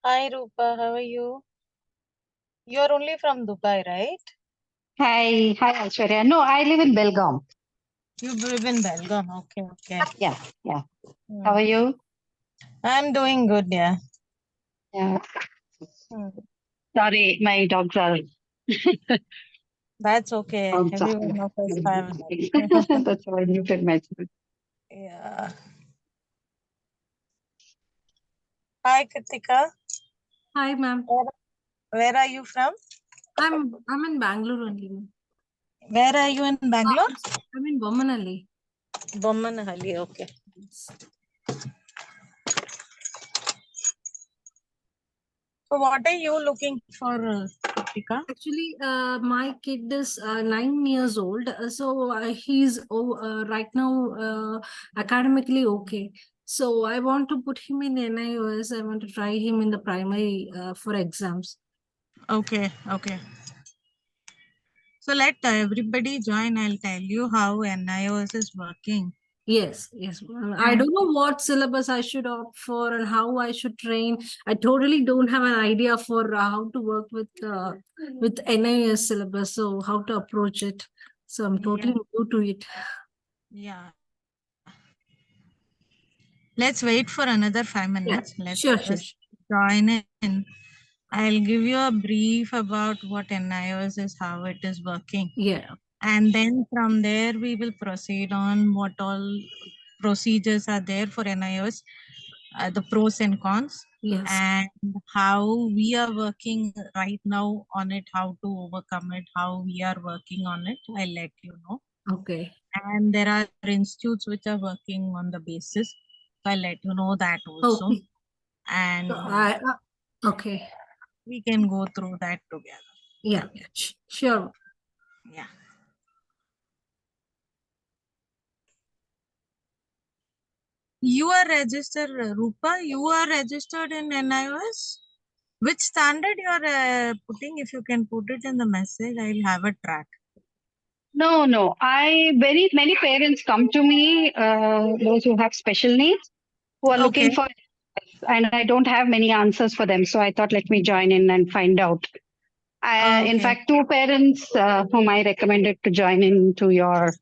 Hi Rupa, how are you? You're only from Dubai, right? Hi, Aishwarya. No, I live in Belgaum. You live in Belgium. Okay. Yeah. How Hmm. are you? I'm doing good, yeah. Yeah. Hmm. Sorry, my dogs are That's okay. outside. Everyone of us have that. That's why I muted myself. Yeah. Hi Kritika. Hi, ma'am. Where are you from? I'm in Bangalore only, ma'am. Where are you in Bangalore? I'm in Bomanali. Bommanhalli, okay. So what are you looking for, Kritika? Actually, my kid is 9 years old, so he's right now academically okay. So I want to put him in NIOS. I want to try him in the primary for exams. Okay. So let everybody join. I'll tell you how NIOS is working. Yes. I don't know what syllabus I should opt for and how I should train. I totally don't have an idea for how to work with NIS syllabus. So how to approach it. So I'm totally new to it. Yeah. Let's wait for another 5 minutes. Yeah. Let's Sure. just join in. I'll give you a brief about what NIOS is, how it is working. Yeah. And then from there, we will proceed on what all procedures are there for NIOS, the pros and cons, Yes. and how we are working right now on it, how to overcome it, how we are working on it. I'll let you know. Okay. And there are institutes which are working on the basis. So I'll let you know that also. Okay. And okay. we can go through that together. Yeah. Sure. Yeah. You are registered, Rupa. You are registered in NIOS. Which standard you are putting? If you can put it in the message, I'll have a track. No. Very many parents come to me, those who have special needs, who are looking for, and I don't have many answers for them. So I thought, let me join in and find out. In fact, two parents whom I recommended to join into your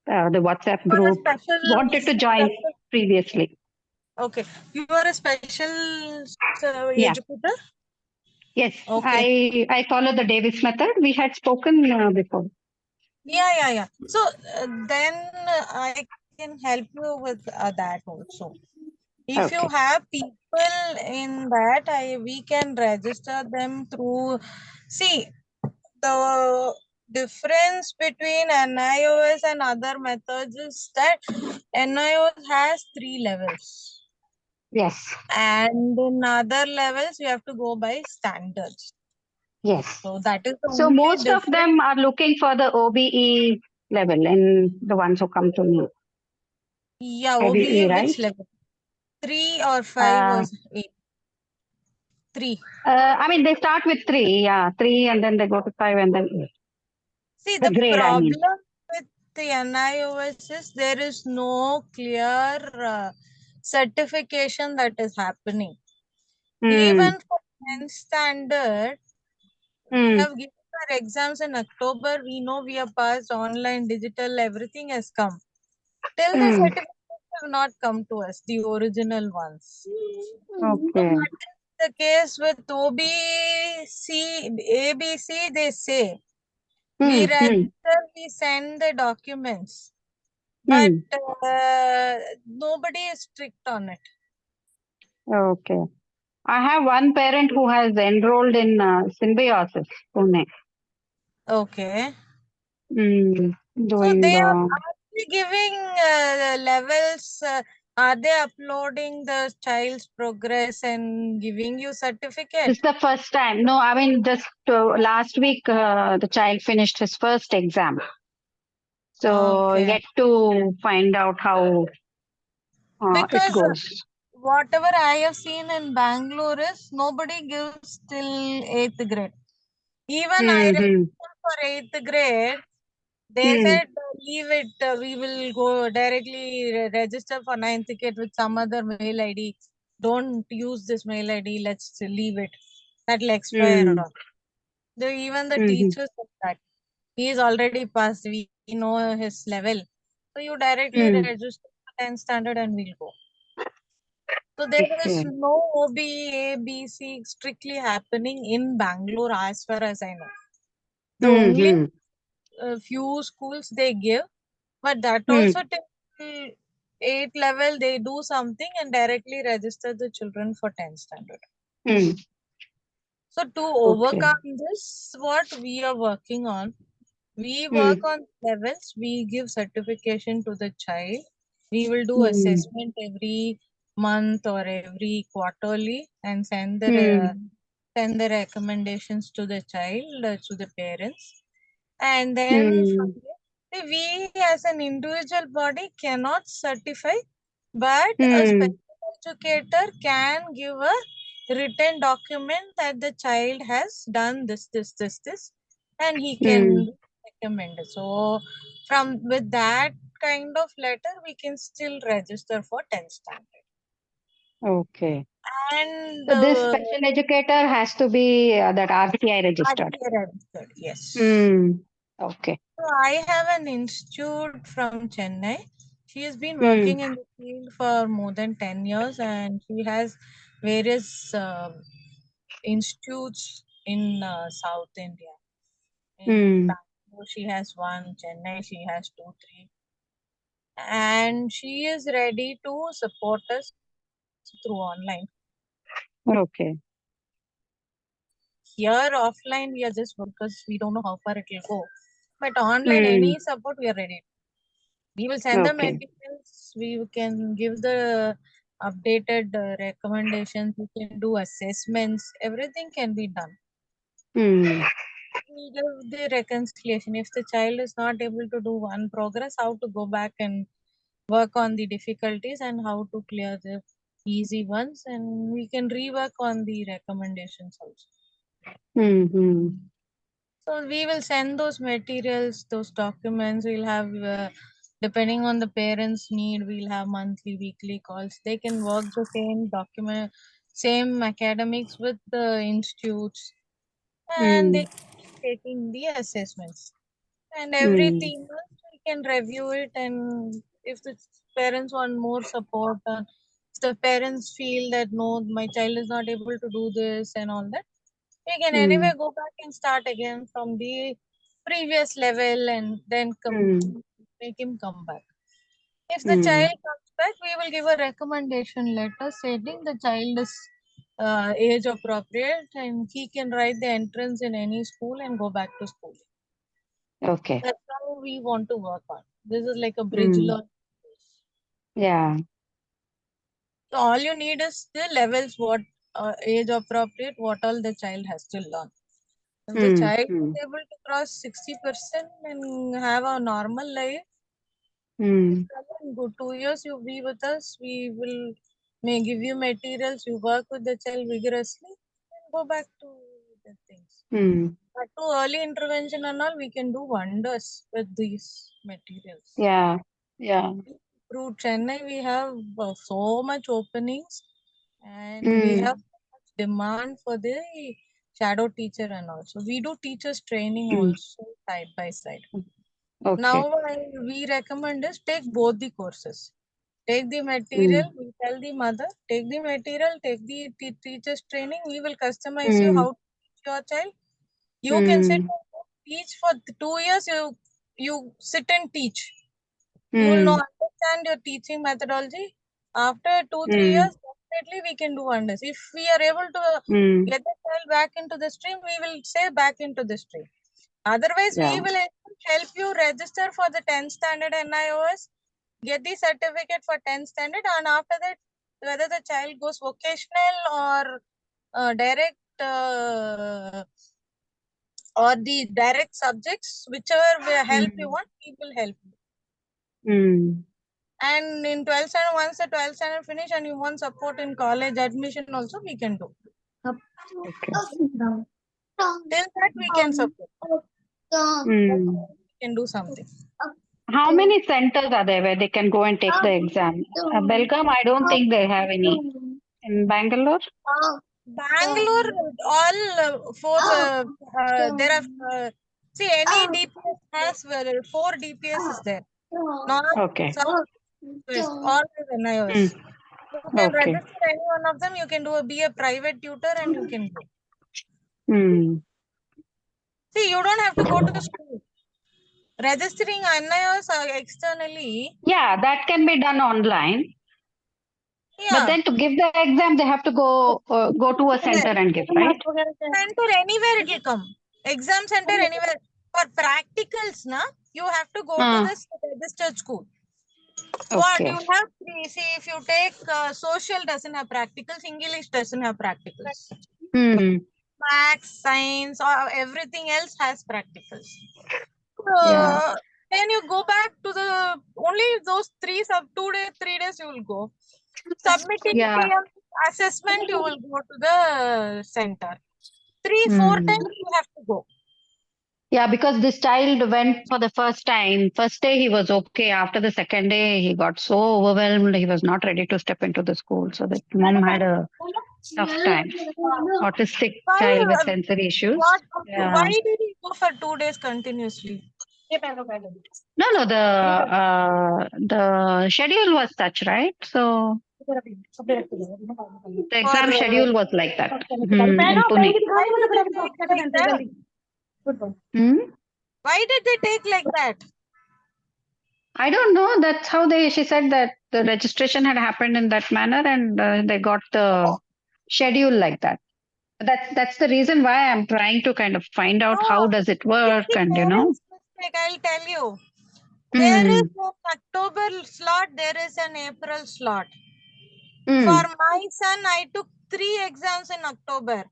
the WhatsApp group wanted to join previously. Okay. You are a special Yeah. educator? Yes. Okay. I follow the Davis method. We had spoken before. Yeah. So then I can help you with that also. If you have people in that, we can register them through. See, the difference between NIOS and other methods is that NIOS has 3 levels. Yes. And in other levels, you have to go by standards. Yes. So that is the So only most difference. of them are looking for the OBE level, and the ones who come to me. Yeah, OBE, OBE, right? which level? 3 or 5 or 8? 3. I mean, they start with 3, yeah, 3, and then they go to 5, and then 8. See, The grade, problem with the NIOS is there is no clear certification that is happening. Even for 10th standard, we have given our exams in October. We know we have passed online, digital, everything has come. Till the certificates have not come to us, the original ones. Okay. The case with OBC, ABC, they say we register, we send the documents, but nobody is strict on it. Okay. I have one parent who has enrolled in Symbiosis, Pune. Okay. So they are giving levels. Are they uploading the child's progress and giving you certificate? It's the first time. No, I mean, just last week, the child finished his first exam. So yet to find out how it goes. Whatever I have seen in Bangalore is nobody gives till 8th grade. Even I registered for 8th grade. They said, leave it. We will go directly register for 9th grade with some other mail ID. don't use this mail ID, let's leave it, that'll expire. Mm. Even the Mm-hmm. teachers said that he is already passed, we know his level, so you directly Mm. register for 10th standard and we'll go. So there is Okay. no OBA, ABC strictly happening in Bangalore as far as I know. The only Mm-hmm. few schools they give, but that Mm. also till 8 level they do something and directly register the children for 10th standard. Mm. So to Okay. overcome this, what we are working on, we Mm. work on levels, we give certification to the child. We will do Mm. assessment every month or every quarterly and Mm. send the recommendations to the child, to the parents. And then from Mm. there, see, we as an individual body cannot certify, but a Mm. special educator can give a written document that the child has done this, and he Mm. can recommend it. So, from with that kind of letter, we can still register for 10th standard. Okay. And So this special educator has to be that RTI registered. RTA registered, yes. Mm. Okay. So I have an institute from Chennai. She has been Mm. working in the field for more than 10 years and she has various institutes in South India. In Mm. Bangalore, she has one, Chennai, she has two, three. And she is ready to support us through online. Okay. Here, offline, we are just because we don't know how far it will go. But online, Mm. any support, we are ready. We will send the Okay. materials. We can give the updated recommendations. We can do assessments. Everything can be done. Mm. We give the reconciliation. If the child is not able to do one progress, how to go back and work on the difficulties and how to clear the easy ones. And we can rework on the recommendations also. Mm-hmm. So we will send those materials, those documents. We'll have, depending on the parents' need, we'll have monthly, weekly calls. They can work the same document, same academics with the institutes, and they Mm. keep taking the assessments. And every Mm. 3 months, we can review it. And if the parents want more support, if the parents feel that no, my child is not able to do this and all that, we can anyway Mm. go back and start again from the previous level and then Mm. make him come back. If the child Mm. comes back, we will give a recommendation letter stating the child is age appropriate and he can write the entrance in any school and go back to school. Okay. That's how we want to work on. This is like a bridge Mm. learn. Yeah. So all you need is the levels, what age appropriate, what all the child has to learn. If the Mm. child is Mm. able to cross 60% and have a normal life, Mm. come on, good 2 years you be with us. We will may give you materials. You work with the child vigorously and go back to the things. Mm. But to early intervention and all, we can do wonders with these materials. Yeah. Yeah. Through Chennai, we have so much openings and we have Mm. so much demand for the shadow teacher and also. We do teachers training Mm. also side by side. Okay. Now, we recommend is take both the courses. Take the material, Mm. we tell the mother, take the material, take the teacher's training. We will customize you Mm. how to teach your child. You can sit Mm. and teach for 2 years. You sit and teach. You will know Mm. understand your teaching methodology. After 2 3 years, Mm. definitely we can do wonders. If we are able to Mm. get the child back into the stream, we will say back into the stream. Otherwise, we Yeah. will help you register for the 10th standard NIOS, get the certificate for 10th standard, and after that, whether the child goes vocational or direct or the direct subjects, whichever help you Mm. want, we will help you. Mm. And in 12th standard, once the 12th standard finish and you want support in college admission, also we can do. Okay. Till that, we can support. Mm. We can do something. How many centers are there where they can go and take the exam? Belgaum, I don't think they have any. in Bangalore? Bangalore, all four, there are, see, any DPS has 4 DPS is there. North, Okay. South, West, all is NIOS. You can Okay. register any one of them. You can be a private tutor and you can go. See, you don't have to go to school. Registering NIOS externally. Yeah, that can be done online. Yeah. But then to give the exam, they have to go to a center and give, right? Center anywhere it will come. Exam center anywhere. For practicals, you have to go to this registered school. What Okay. you have three. See, if you take social doesn't have practicals, English doesn't have practicals. Maths, science, or everything else has practicals. Yeah. Then you go back to the only those 3 days you will go. Submitting PM assessment, you will go to the center. 3-4 times you have to go. Yeah, because this child went for the first time. First day he was okay. After the second day, he got so overwhelmed. He was not ready to step into the school. So the mom had a tough time. Autistic child with sensory issues. Why did he go for 2 days continuously? No, the schedule was such, right? So the exam schedule was like that in Pune. Why did they take like that? I don't know. That's how she said that the registration had happened in that manner and they got the schedule like that. That's the reason why I'm trying to kind of find out how does it work and mistake, I'll tell you. There is an October slot, there is an April slot. For my son, I took 3 exams in October.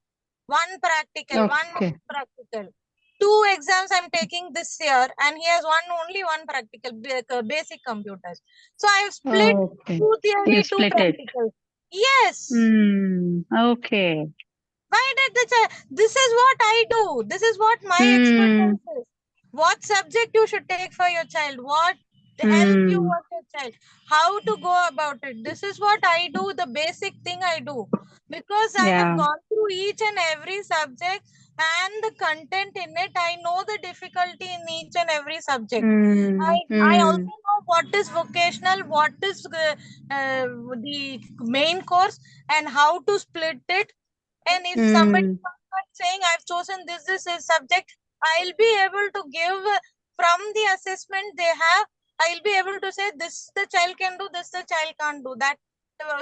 1 practical, 1 practical. 2 exams I'm taking this year, and he has only one practical, basic computers. So I've split 2 theory, 2 practical. Yes. Okay. Why did this is what I do. This is what my expertise is. What subject you should take for your child? What help you want your child? How to go about it? This is what I do. The basic thing I do, because I have gone through each and every subject and the content in it. I know the difficulty in each and every subject. I also know what is vocational, what is the main course, and how to split it. And if somebody comes saying I've chosen this is subject, I'll be able to give from the assessment they have. I'll be able to say this the child can do, this the child can't do. That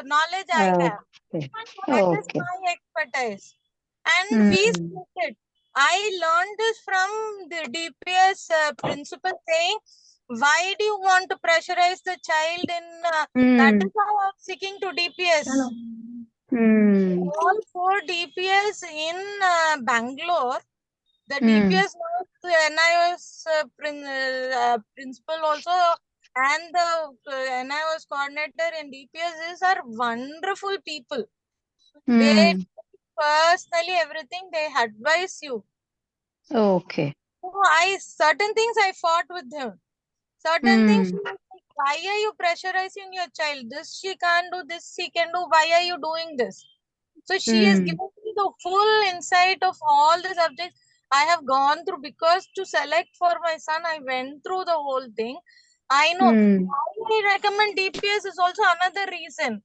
knowledge I have. That is my expertise. And we split it. I learned this from the DPS principal saying, why do you want to pressurize the child in that is how I'm seeking to DPS. All 4 DPS in Bangalore, the DPS NIOS principal also and the NIOS coordinator in DPS are wonderful people. They personally everything they advise you. Okay. So certain things I fought with him. Certain things, why are you pressurizing your child? This she can't do, this she can do. Why are you doing this? So she has given me the full insight of all the subjects I have gone through, because to select for my son, I went through the whole thing. I know. Why I recommend DPS is also another reason.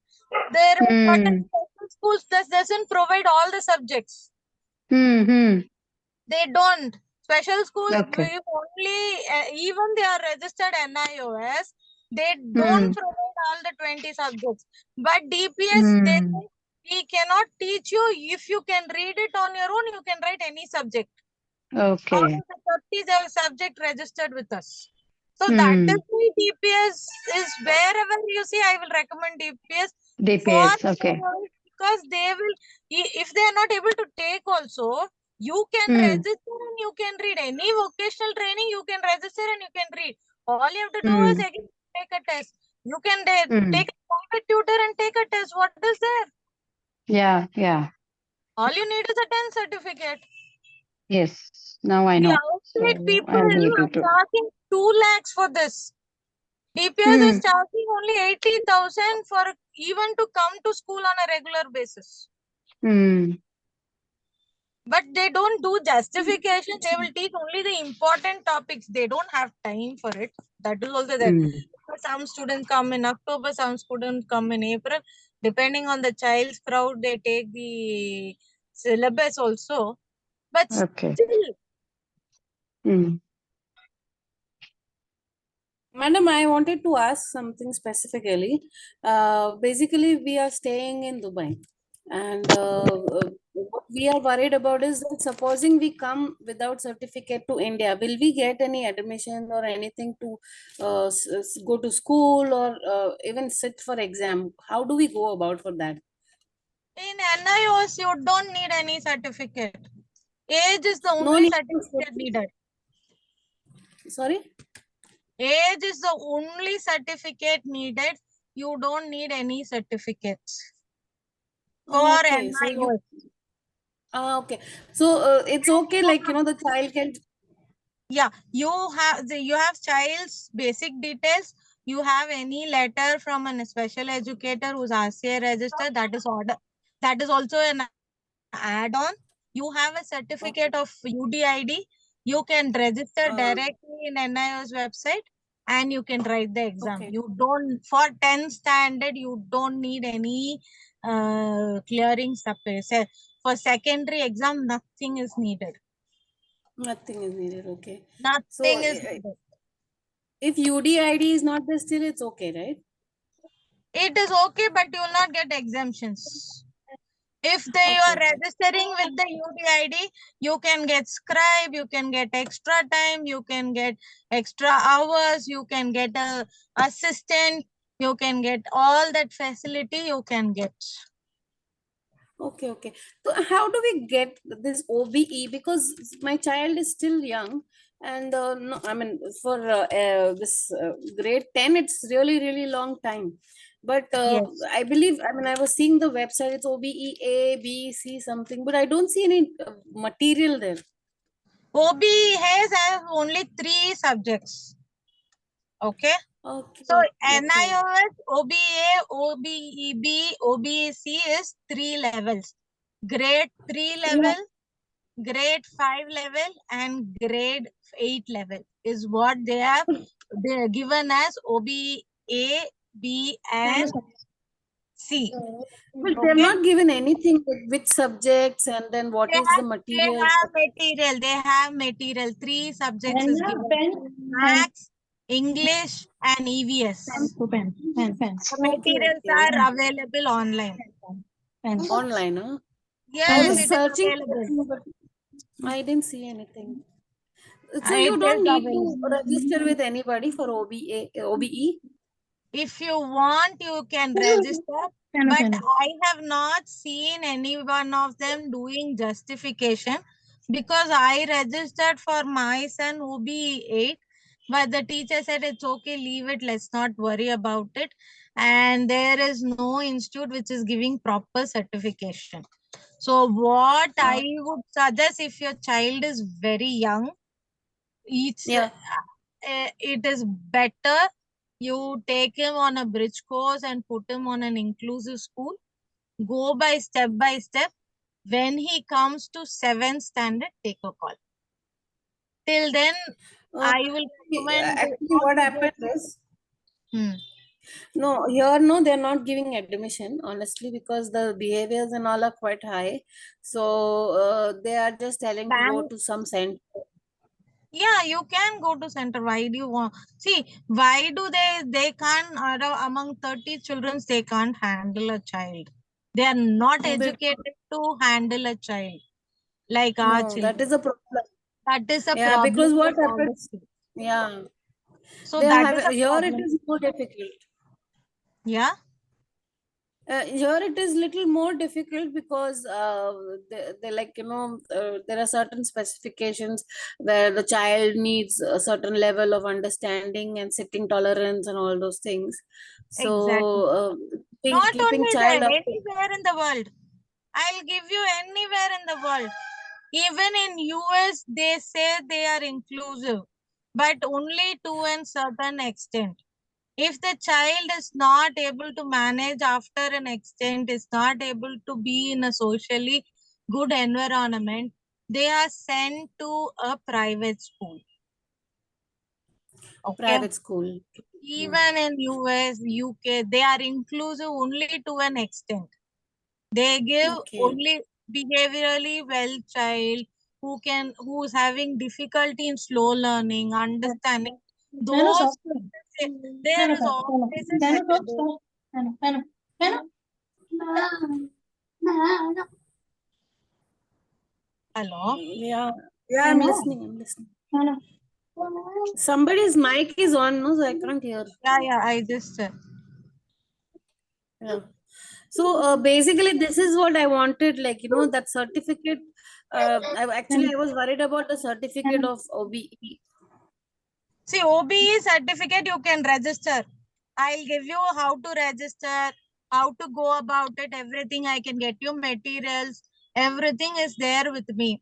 There are certain special schools that doesn't provide all the subjects. They don't. Special schools give only, even they are registered NIOS, they don't provide all the 20 subjects. But DPS, they say, we cannot teach you. If you can read it on your own, you can write any subject. Okay. Out of the 30 subject registered with us. So that is why DPS is wherever you see, I will recommend DPS. Because they will, if they are not able to take also, you can register and you can read any vocational training, you can register and you can read. All you have to do is again take a test. You can take a private tutor and take a test. What is there? Yeah. All you need is a 10 certificate. Yes, now I know. The outside people are charging 2 lakhs for this. DPS is charging only 80,000 for even to come to school on a regular basis. But they don't do justification. They will teach only the important topics. They don't have time for it. That is also there. Some students come in October, some students come in April. Depending on the child's crowd, they take the syllabus also. But still. Madam, I wanted to ask something specifically. Basically, we are staying in Dubai, and what we are worried about is that supposing we come without certificate to India, will we get any admission or anything to go to school or even sit for exam? How do we go about for that? In NIOS, you don't need any certificate. Age is the No only need to certificate needed. Sorry? Age is the only certificate needed. You don't need any certificates for Okay, so you NIOS. okay. So it's okay, like, you know, the child can. Yeah, you have child's basic details. You have any letter from a special educator who's RCA registered. That is order. That is also an add-on. You have a certificate of UDID. You can register directly in NIO's website and you can write the exam. Okay. You don't, for 10th standard, you don't need any clearing space. For secondary exam, nothing is needed. Nothing is needed. Okay. Nothing So is needed. if UDID is not there, still it's okay, right? It is okay, but you will not get exemptions. If they are Okay. registering with the UDID, you can get scribe, you can get extra time, you can get extra hours, you can get a assistant, you can get all that facility you can get. Okay, okay. So how do we get this OBE? Because my child is still young, and no, I mean for this grade 10, it's really really long time. But Yes. I believe, I mean, I was seeing the website. It's OBE A, B, C something, but I don't see any material there. OBE has only 3 subjects. Okay. Okay. So Okay. NIOS, OBA, OBEB, OBC is 3 levels. Grade 3 level, grade 5 level, and grade 8 level is what they have given as OBA, B, and C. But they're not given anything with which subjects and then what They is the have, material. material. They have material. 3 subjects is given. Maths, English, and EVS. The materials Okay. are available online. Online, huh? I Yes, was it is searching, available. but I didn't see anything. So It you is don't need to available. register with anybody for OBE. If you want, you can register. But I have not seen any one of them doing justification because I registered for my son OBE 8. But the teacher said it's okay, leave it, let's not worry about it. And there is no institute which is giving proper certification. So what I would suggest, if your child is very young, Yeah. it is better you take him on a bridge course and put him on an inclusive school. Go by step. When he comes to 7th standard, take a call. Till then, I will recommend Actually, not what to happened go. is, no, here, no, they're not giving admission, honestly, because the behaviors and all are quite high. So they are just telling to go Bank. to some center. Yeah, you can go to center. Why do you want? See, why do they can't, among 30 children, they can't handle a child. They are not educated to handle a child like our No, that children. is a problem. That is a Yeah, problem because what with all the happens? schools. Yeah, So they that is have a here. It problem. is more difficult. Yeah. Here it is little more difficult because they like, you know, there are certain specifications where the child needs a certain level of understanding and sitting tolerance and all those things. So Exactly. Not keeping only child there, up. anywhere in the world. I'll give you anywhere in the world. Even in US, they say they are inclusive, but only to a certain extent. If the child is not able to manage after an extent, is not able to be in a socially good environment, they are sent to a private school. Okay. Private school. Even in US, UK, they are inclusive only to an extent. They give Okay. only behaviorally well child who is having difficulty in slow learning, understanding. Those there is always a category. Hello. Yeah, I'm listening. I'm listening. Somebody's mic is on, no, so I can't hear. Yeah, I just Yeah. So basically, this is what I wanted, like, that certificate. I was worried about the certificate of OBE. see OBE certificate you can register. I'll give you how to register, how to go about it, everything. I can get you materials. Everything is there with me.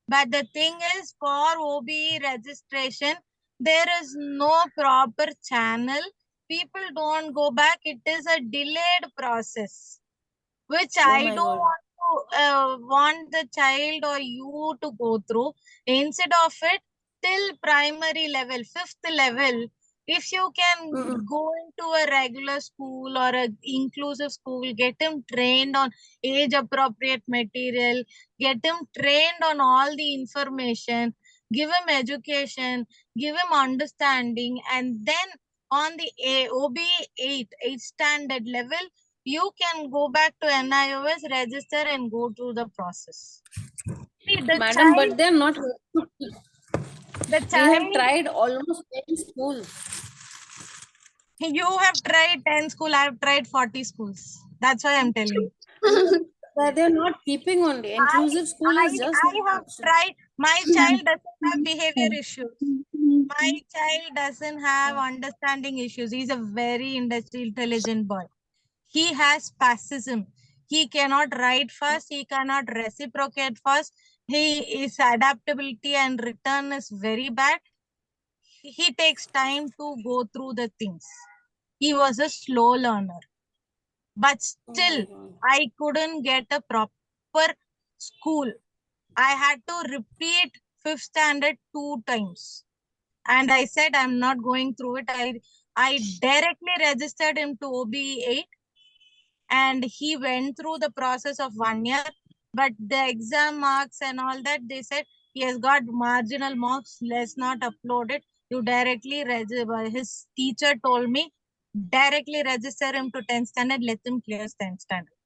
But the thing is, for OBE registration, there is no proper channel. People don't go back. It is a delayed process, which Oh I my don't God. want the child or you to go through. Instead of it, till primary level, 5th level, if you can go into a regular school or a inclusive school, get him trained on age appropriate material, get him trained on all the information, give him education, give him understanding, and then on the OB 8 standard level, you can go back to NIOS, register and go through the process. See, Madam, but they're not. the We have child, tried almost 10 schools. you have tried 10 schools, I have tried 40 schools. That's why I'm telling you. They're not keeping only. Inclusive school is just I an have option. tried. My child doesn't have behavior issues. My child doesn't have understanding issues. He's a very intelligent boy. He has spasm. He cannot write fast. He cannot reciprocate fast. His adaptability and return is very bad. He takes time to go through the things. He was a slow learner. But still, I couldn't get a proper school. I had to repeat 5th standard 2 times. And I said, I'm not going through it. I directly registered him to OBE 8 and he went through the process of 1 year. But the exam marks and all that, they said he has got marginal marks. Let's not upload it. You directly register. His teacher told me, directly register him to 10th standard. Let him clear 10th standard.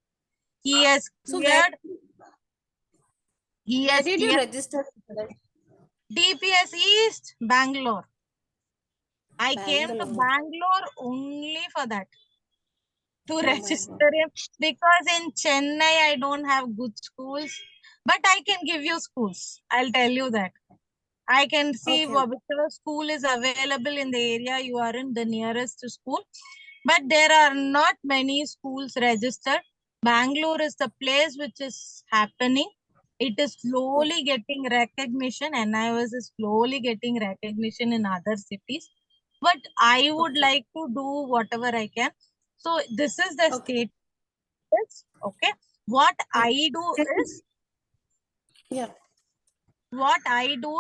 He has So cleared. where did you register? DPS East, Bangalore. I came to Bangalore. Bangalore only for that. To register him. Because in Chennai, I don't have good schools. But I can give you schools. I'll tell you that. I can see whichever school is available in the area you are in, the nearest school. But there are not many schools registered. Bangalore is the place which is happening. It is slowly getting recognition, and NIOS is slowly getting recognition in other cities. But I would like to do whatever I can. So this is the state. Okay. What I do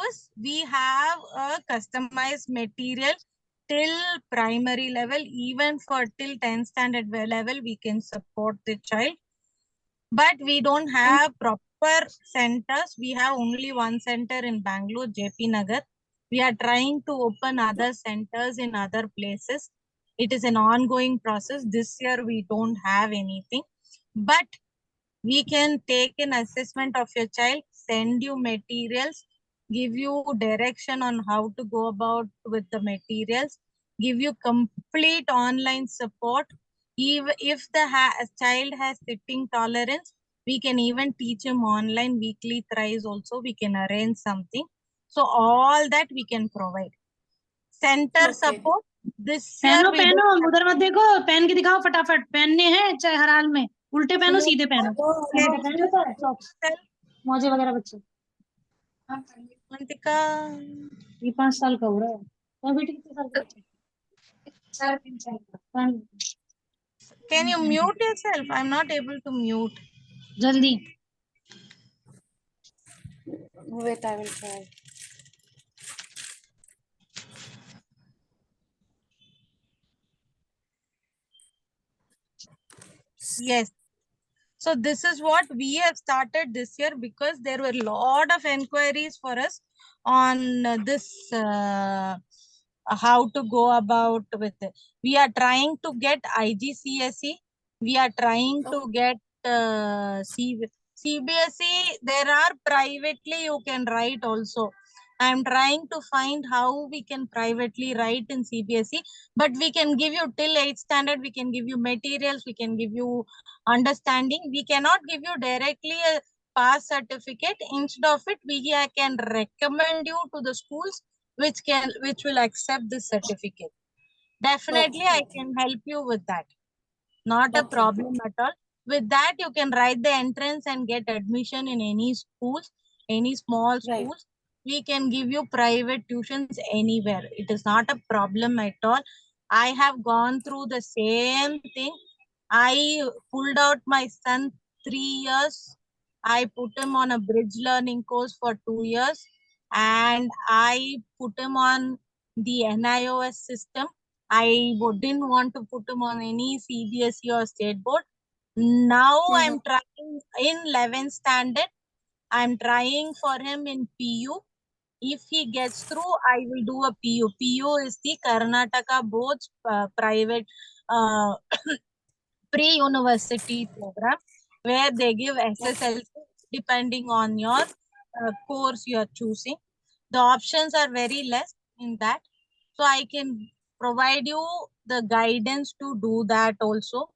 is, we have a customized material till primary level, even for till 10th standard level, we can support the child. But we don't have proper centers. We have only one center in Bangalore, JP Nagar. We are trying to open other centers in other places. It is an ongoing process. This year, we don't have anything. But we can take an assessment of your child, send you materials, give you direction on how to go about with the materials, give you complete online support. If the child has sitting tolerance, we can even teach him online weekly thrice also. We can arrange something. So all that we can provide. Center support. This year पहनो we पहनो don't have. उधर मत देखो, पहन के दिखाओ फटाफट. पहनने हैं चाहे हर हाल में. उल्टे पहनो सीधे पहनो. सीधे पहनो सॉक्स मोजे वगैरह बच्चे. Mantika. ये 5 साल का हो रहा है. तो बेटी कितने साल का बच्चा? Can you mute yourself? I'm not able to mute. जल्दी. Wait, I will try. Yes. So this is what we have started this year because there were a lot of inquiries for us on this how to go about with it. We are trying to get IGCSE. We are trying to get CBSE. There are privately you can write also. I am trying to find how we can privately write in CBSE, but we can give you till 8th standard. We can give you materials. We can give you understanding. We cannot give you directly a pass certificate. Instead of it, we can recommend you to the schools which will accept this certificate. Definitely, I can help you with that. Not a problem at all. With that, you can write the entrance and get admission in any schools, any small schools. We can give you private tuitions anywhere. It is not a problem at all. I have gone through the same thing. I pulled out my son 3 years. I put him on a bridge learning course for 2 years and I put him on the NIOS system. I didn't want to put him on any CBSE or state board. Now I'm trying in 11th standard. I'm trying for him in PU. If he gets through, I will do a PU. PU is the Karnataka Board's private pre-university program where they give SSLC depending on your course you are choosing. The options are very less in that. So I can provide you the guidance to do that also.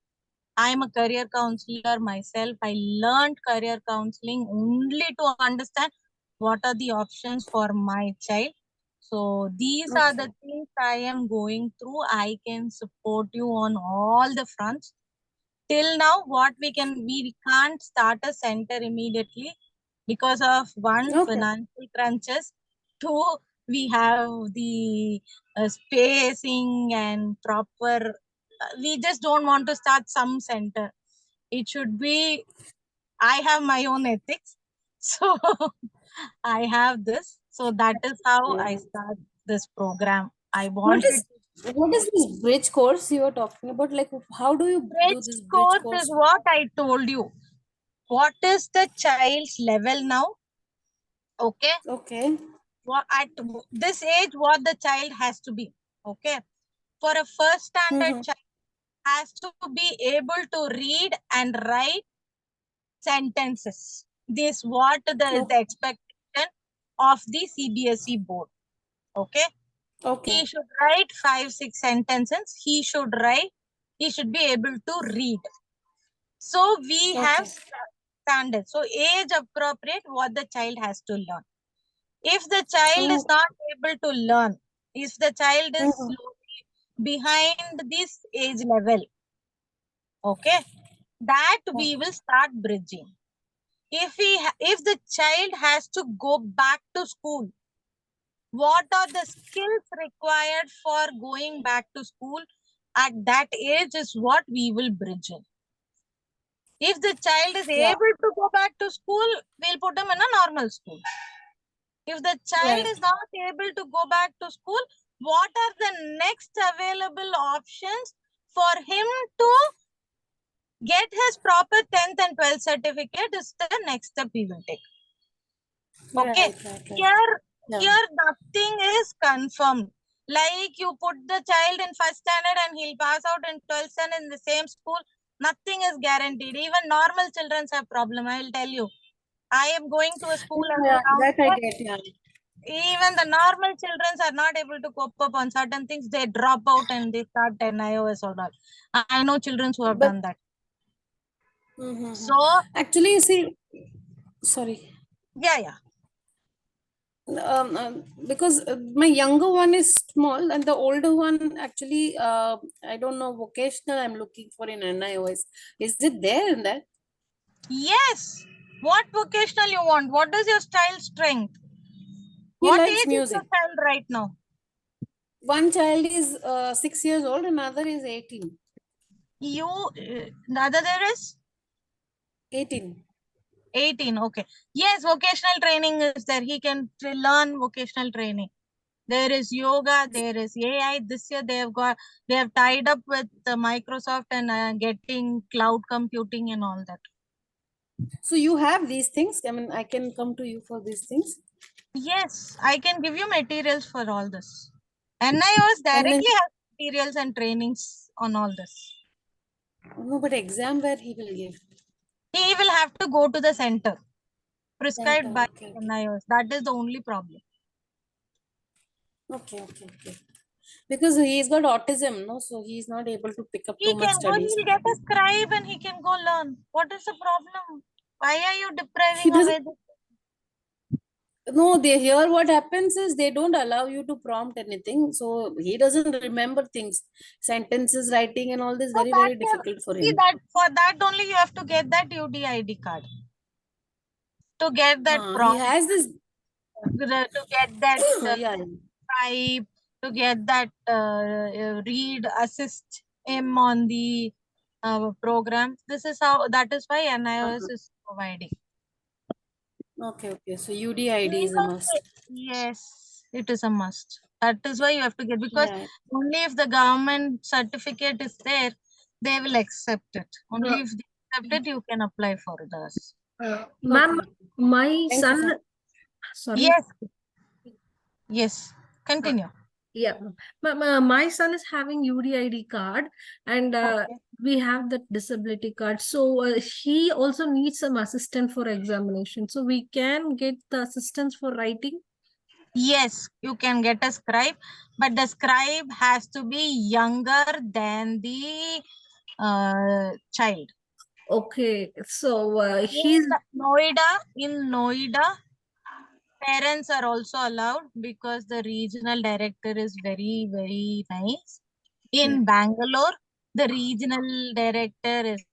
I am a career counselor myself. I learned career counseling only to understand what are the options for my child. So these are the things I am going through. I can support you on all the fronts. Till now, we can't start a center immediately because of one, financial crunches, two, we have the spacing and proper, we just don't want to start some center. It should be, I have my own ethics. So I have this. So that is how I start this program. I wanted What is this bridge course you are talking about? Like, how do you do bridge this bridge course course? is what I told you. What is the child's level now? Okay. Okay. What at this age, what the child has to be. Okay. For a first standard child has to be able to read and write sentences. This what the expectation of the CBSE board. Okay. He should write 5-6 sentences. He should be able to read. So we have standards. So age appropriate what the child has to learn. If the child is not able to learn, if the child is slowly behind this age level, okay, that we will start bridging. If the child has to go back to school, what are the skills required for going back to school at that age is what we will bridge in. If the child is able to go back to school, we'll put him in a normal school. If the child is not able to go back to school, what are the next available options for him to get his proper 10th and 12th certificate is the next step we will take. Okay. Here nothing is confirmed. Like you put the child in first standard and he'll pass out in 12th standard in the same school. Nothing is guaranteed. Even normal children have problem. I will tell you. I am going to a school That I get, even the normal children are not able to cope up on certain things. They drop out and they start NIOS or not. I know children who have done that. So actually, you see, sorry. Yeah. Because my younger one is small and the older one actually, I don't know, vocational I'm looking for in NIOS. Is it there in that? Yes. What vocational you want? What is your style strength? He What likes age music. is your child right now? One child is 6 years old, another is 18. The other there is 18. 18. Okay. Yes, vocational training is there. He can learn vocational training. There is yoga, there is AI. This year they have tied up with Microsoft and getting cloud computing and all that. So you have these things. I mean, I can come to you for these things. Yes, I can give you materials for all this. NIOS And then, directly has materials and trainings on all this. no, but exam where he will give. He will have to go to the center prescribed Center. by Okay, NIOS. That is the only problem. okay. Because he's got autism, no, so he's not able to pick up He too much can go, studies. he'll get a scribe and he can go learn. What is the problem? Why are you He depriving doesn't. away the... No, they here what happens is they don't allow you to prompt anything, so he doesn't remember things, sentences, writing, and all this For very that, very difficult for see him. that for that only you have to get that UDID card. To get that He prompt, has this. to get that Yeah. type, to get that read, assist him on the program. This is how, that is why NIOS is providing. Okay. So UDID is a must. Yes, it is a must. That is why you have to get, because Yeah. only if the government certificate is there, they will accept it. Only if they accept it, you can apply for this. Ma'am, Okay. my Thank you, son, sir. sorry. Yes, continue. Yeah, my son is having UDID card, and Okay. we have that disability card. So he also needs some assistant for examination. So we can get the assistance for writing. Yes, you can get a scribe, but the scribe has to be younger than the child. Okay, so he's In Noida, parents are also allowed because the regional director is very, very nice. In Bangalore, the regional director is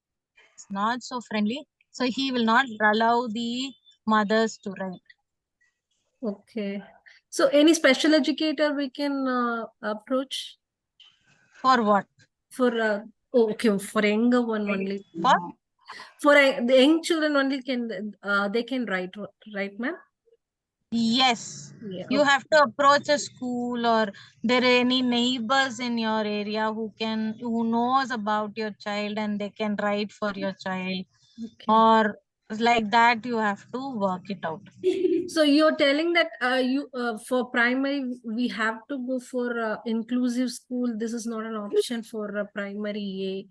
not so friendly, so he will not allow the mothers to write. okay. So any special educator we can approach For what? for okay, for younger one only. For? For the young children only can they can write, right, ma'am? Yes. Yeah. You have to approach a school, or there are any neighbors in your area who knows about your child and they can write for your child, Okay. or like that you have to work it out. So you're telling that you for primary we have to go for inclusive school. This is not an option for primary A.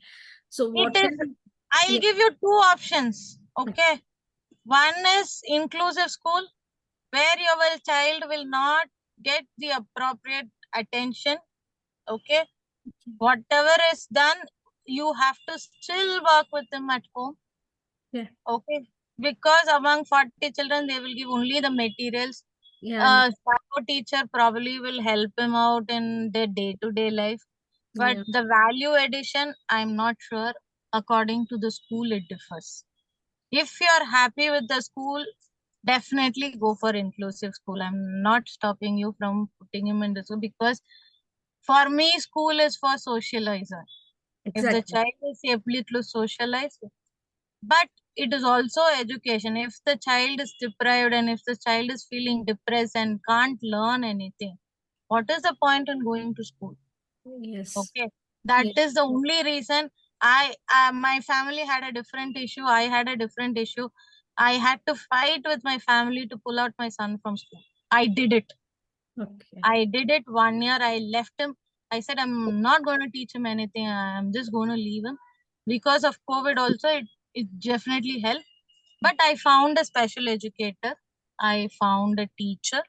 So It what is, can I'll give you two options. Okay. One is inclusive school, where your child will not get the appropriate attention. Okay. Whatever is done, you have to still work with them at home. Yeah. Okay. Because among 40 children, they will give only the materials. Yeah. Psycho teacher probably will help him out in their day-to-day life. But Yeah. the value addition, I'm not sure. According to the school, it differs. If you're happy with the school, definitely go for inclusive school. I'm not stopping you from putting him in the school, because for me, school is for socializer. If the Exactly. child is able to socialize, but it is also education. If the child is deprived and if the child is feeling depressed and can't learn anything, what is the point in going to school? Yes. Okay, that Yeah. is the only reason. My family had a different issue. I had a different issue. I had to fight with my family to pull out my son from school. I did it. Okay. I did it 1 year. I left him. I said, I'm not going to teach him anything. I'm just going to leave him. Because of COVID also, it definitely helped. But I found a special educator. I found a teacher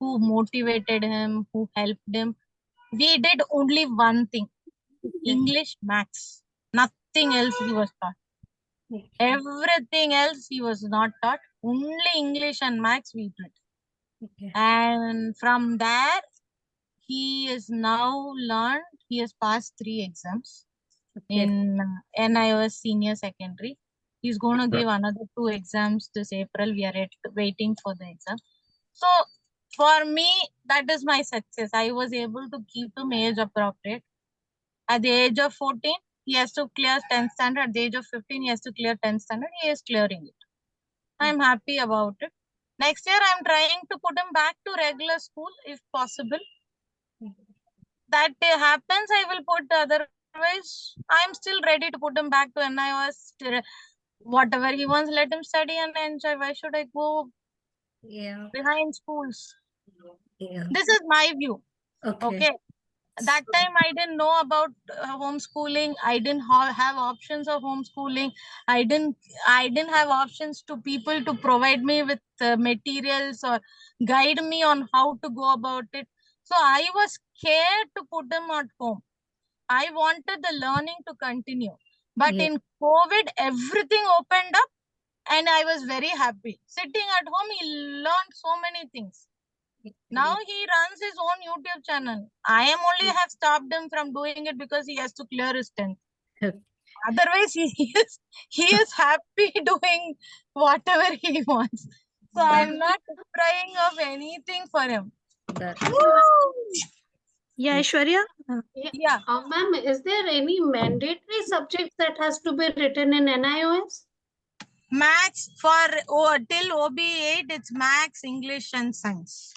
who motivated him, who helped him. We did only one thing: English, maths. Nothing else he was taught. Okay. Everything else he was not taught. Only English and maths we did. Okay. And from there, he is now learned. He has passed 3 exams Okay. in NIOS Senior Secondary. He's going to give another 2 exams this April. We are waiting for the exam. So For me, that is my success. I was able to keep him age appropriate. At the age of 14, he has to clear 10th standard. At the age of 15, he has to clear 10th standard. He is clearing it. I'm happy about it. Next year, I'm trying to put him back to regular school if possible. That happens, I will put. Otherwise, I'm still ready to put him back to NIOS. Whatever he wants, let him study and enjoy. Why should I go behind schools? Yeah. This is my view. Okay. Okay. That time I didn't know about homeschooling. I didn't have options of homeschooling. I didn't have options to people to provide me with materials or guide me on how to go about it. So I was scared to put them at home. I wanted the learning to continue. But Yeah. in COVID, everything opened up and I was very happy. Sitting at home, he learned so many things. Now he runs his own YouTube channel. I am only have stopped him from doing it because he has to clear his 10th. Otherwise, he is happy doing whatever he wants. So I'm not crying of anything for him. Yeah, Aishwarya? Yeah. Ma'am, is there any mandatory subject that has to be written in NIOS? Maths for till OB8, it's Maths, English, and Science.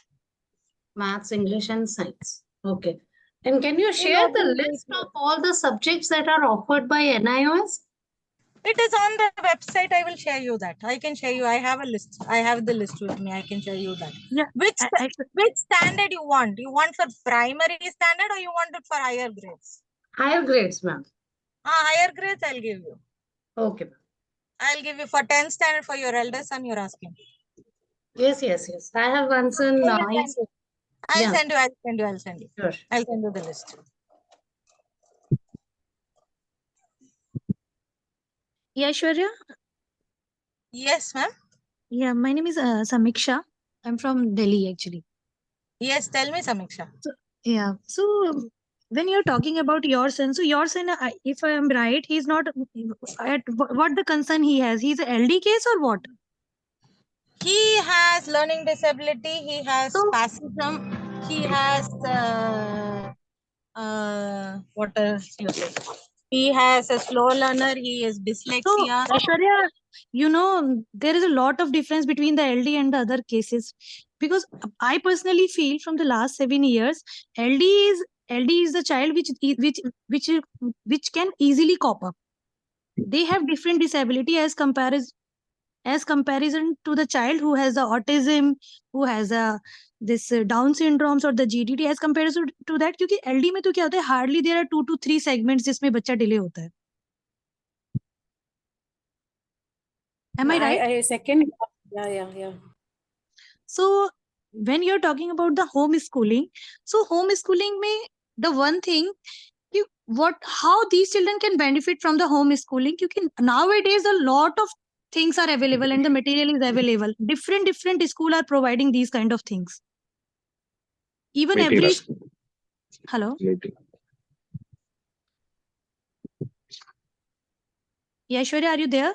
Maths, English, and Science. Okay. And can you share the list of all the subjects that are offered by NIOS? It is on the website. I will share you that. I can share you. I have a list. I have the list with me. I can share you that. Yeah. Which standard you want? You want for primary standard or you want it for higher grades? Higher grades, ma'am. Higher grades I'll give you. Okay, ma'am. I'll give you for 10th standard for your eldest son you're asking. Yes. I have one son. I'll send you. Sure. I'll send you the list. Yeah, Aishwarya? Yes, ma'am. Yeah, my name is Samiksha. I'm from Delhi, actually. Yes, tell me, Samiksha. So when you're talking about your son, so your son, if I am right, he's not at what the concern he has. He's a LD case or what? He has learning disability. He has spasm. He has what else you say? He has a slow learner. He is dyslexia. So, Aishwarya, there is a lot of difference between the LD and the other cases, because I personally feel from the last 7 years, LD is the child which can easily cope up. They have different disability as comparison to the child who has the autism, who has this Down syndromes or the GDD as comparison to that. क्योंकि LD में तो क्या होता है, hardly there are 2 to 3 segments जिसमें बच्चा delay होता है. Am I right? I second. Yeah. So when you're talking about the homeschooling, so homeschooling में the one thing, how these children can benefit from the homeschooling, because nowadays a lot of things are available and the material is available. Different school are providing these kind of things. Even every hello. Yeah, Aishwarya, are you there?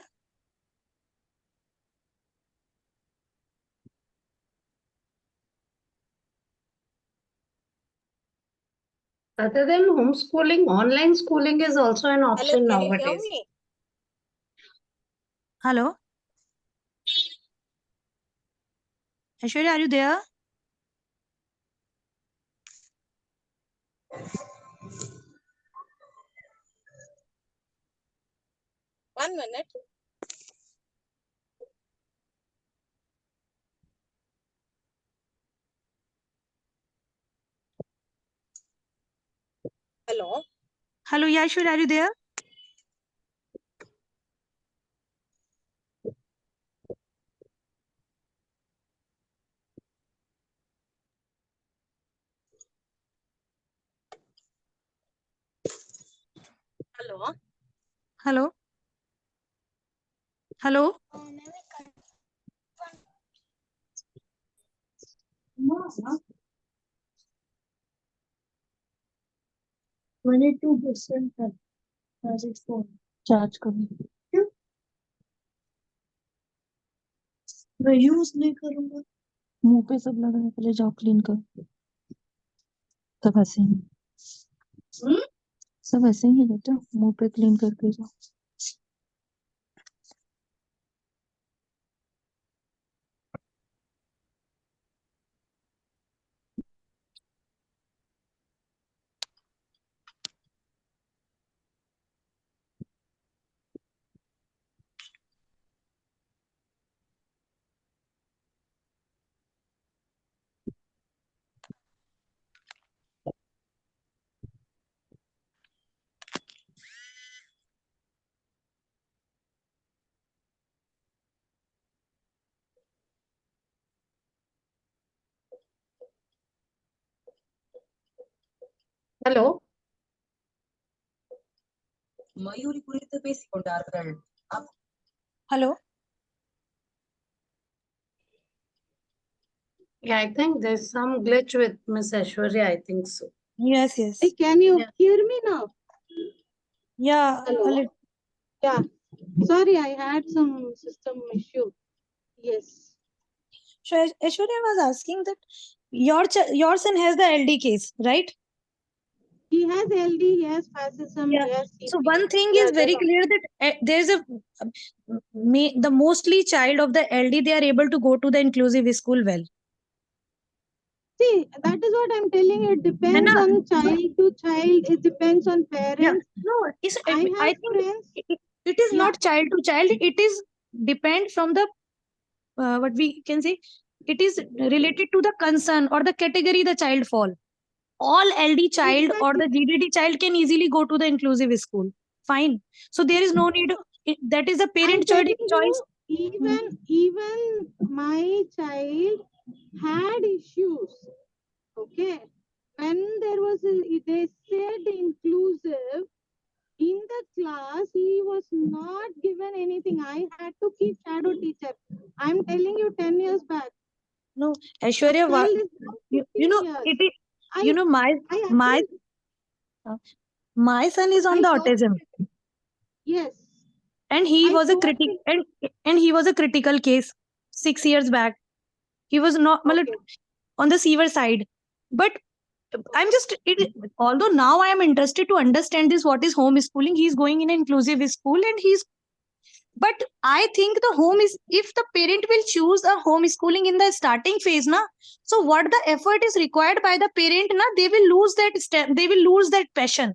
Other than homeschooling, online schooling is also an option Hello, can nowadays. you hear me? Hello. Aishwarya, are you there? One minute. Hello. Hello, yeah, Aishwarya, are you there? Hello. Hello. Hello. 22% है आज इसको charge करूँ क्यों मैं use नहीं करूँगा मुंह पे सब लगा है, पहले जाओ क्लीन कर। सब ऐसे ही सब ऐसे ही बेटा, मुंह पे क्लीन करके जाओ। Hello. ಮಯೂರಿ ಕುರಿತು ಬೇಸಿಕೊಂಡಾர்கள். Hello. Yeah, I think there's some glitch with Miss Aishwarya. I think so. Yes, yes. Hey, can you hear me now? Yeah. Hello? Yeah. Sorry, I had some system issue. Yes. So Aishwarya was asking that your son has the LD case, right? He has LD, he has fascism, Yeah. he has CP. So one thing Yeah, is very clear that there's the mostly child of the LD, they are able to go to the inclusive school well. See, that is what I'm telling you. It depends on child to child. It depends on parents. Yeah. No, I think friends. it is not child to child. It is depend from the what we can say. It is related to the concern or the category the child fall. All LD child or the GDD child can easily go to the inclusive school. Fine. So there is no need. That is the parent choice. Even my child had issues. Okay. When there was they said inclusive in the class, he was not given anything. I had to keep shadow teacher. I'm telling you 10 years back. No, Aishwarya, you know, it is, you know, my son is on the autism. Yes. And he was a and he was a critical case 6 years back. He was not on the severe side. But I'm just although now I am interested to understand this, what is homeschooling. He's going in an inclusive school and but I think the home is, if the parent will choose a homeschooling in the starting phase, na, so what the effort is required by the parent, na, they will lose that step, they will lose that passion.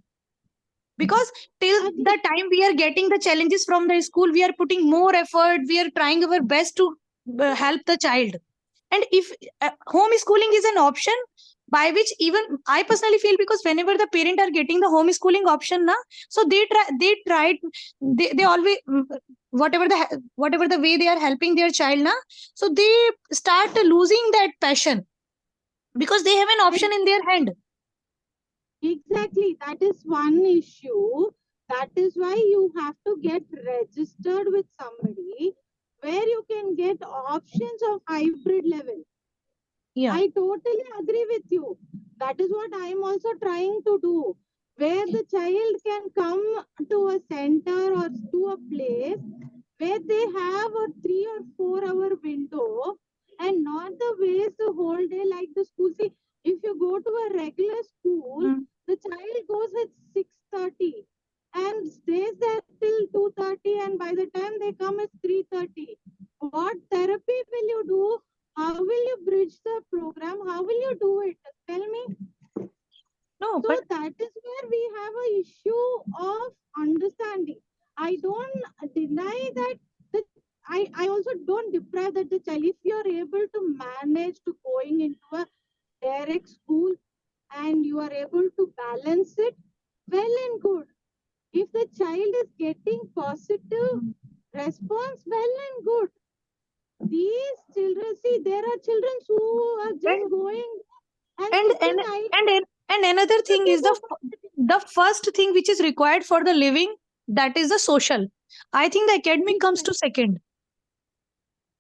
Because till the time we are getting the challenges from the school, we are putting more effort, we are trying our best to help the child. And if homeschooling is an option by which even I personally feel, because whenever the parent are getting the homeschooling option, na, so they always whatever the way they are helping their child, na, so they start losing that passion because they have an option in their hand. Exactly. That is one issue. That is why you have to get registered with somebody where you can get options of hybrid level. Yeah. I totally agree with you. That is what I am also trying to do. Where the child can come to a center or to a place where they have a 3 or 4 hour window and not the ways the whole day like the school. See, if you go to a regular school, the child goes at 6:30 and stays there till 2:30, and by the time they come it's 3:30. What therapy will you do? How will you bridge the program? How will you do it? Tell me. No, so that is where we have an issue of understanding. I don't deny that. I also don't deprive that the child, if you are able to manage to going into a direct school and you are able to balance it, well and good. If the child is getting positive response, well and good. These children, see, there are children who are just going and another thing is the first thing which is required for the living, that is the social. I think the academic comes to second.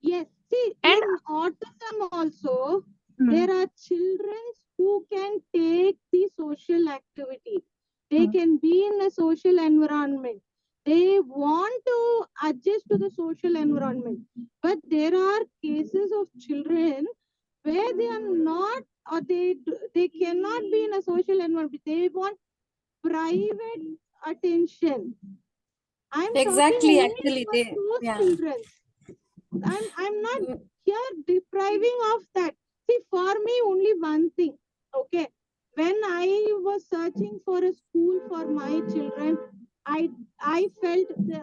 Yes, see, in autism also, there are children who can take the social activity. They can be in a social environment. They want to adjust to the social environment. But there are cases of children where they are not, or they cannot be in a social environment. They want private attention. I'm Exactly, talking only actually, for they, those yeah. children. I'm not here depriving of that. See, for me, only one thing. Okay, when I was searching for a school for my children, I felt the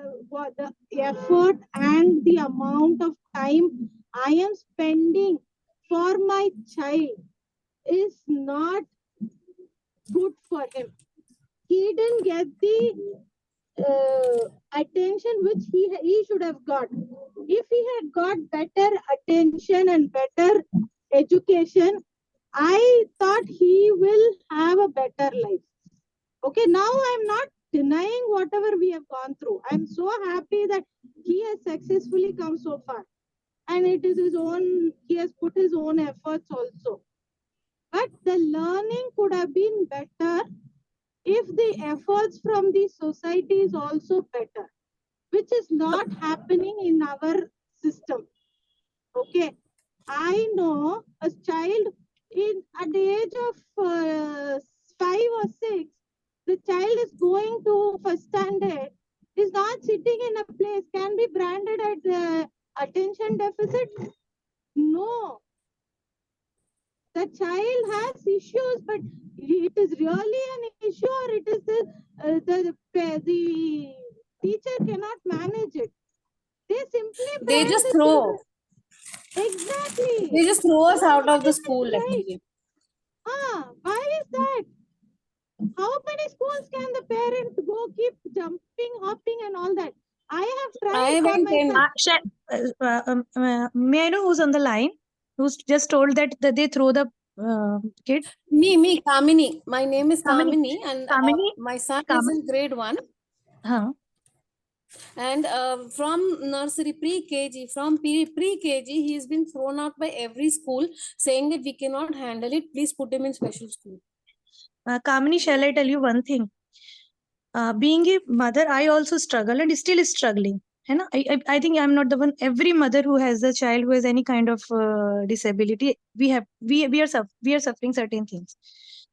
effort and the amount of time I am spending for my child is not good for him. He didn't get the attention which he should have got. If he had got better attention and better education, I thought he will have a better life. Okay, now I'm not denying whatever we have gone through. I'm so happy that he has successfully come so far. And it is his own, he has put his own efforts also. But the learning could have been better if the efforts from the society is also better, which is not happening in our system. Okay, I know a child at the age of 5 or 6, the child is going to first standard, is not sitting in a place, can be branded as attention deficit. No, the child has issues, but it is really an issue, or it is the teacher cannot manage it. They simply They brand just the throw. children. Exactly. They just throw us out of Nobody the says school, right. actually. Why is that? How many schools can the parents go keep jumping, hopping, and all that? I have tried I for went my in. son. May I know who's on the line? Who's just told that they throw the kid? Me, Kamini. My name is Kamini. Kamini, and Kamini. my son is Kamini. in grade 1. Huh. And from nursery, pre-KG, from pre-KG, he has been thrown out by every school, saying that we cannot handle it. Please put him in special school. Kamini, shall I tell you one thing? Being a mother, I also struggle and still struggling. I think I'm not the one. Every mother who has a child who has any kind of disability, we are suffering certain things.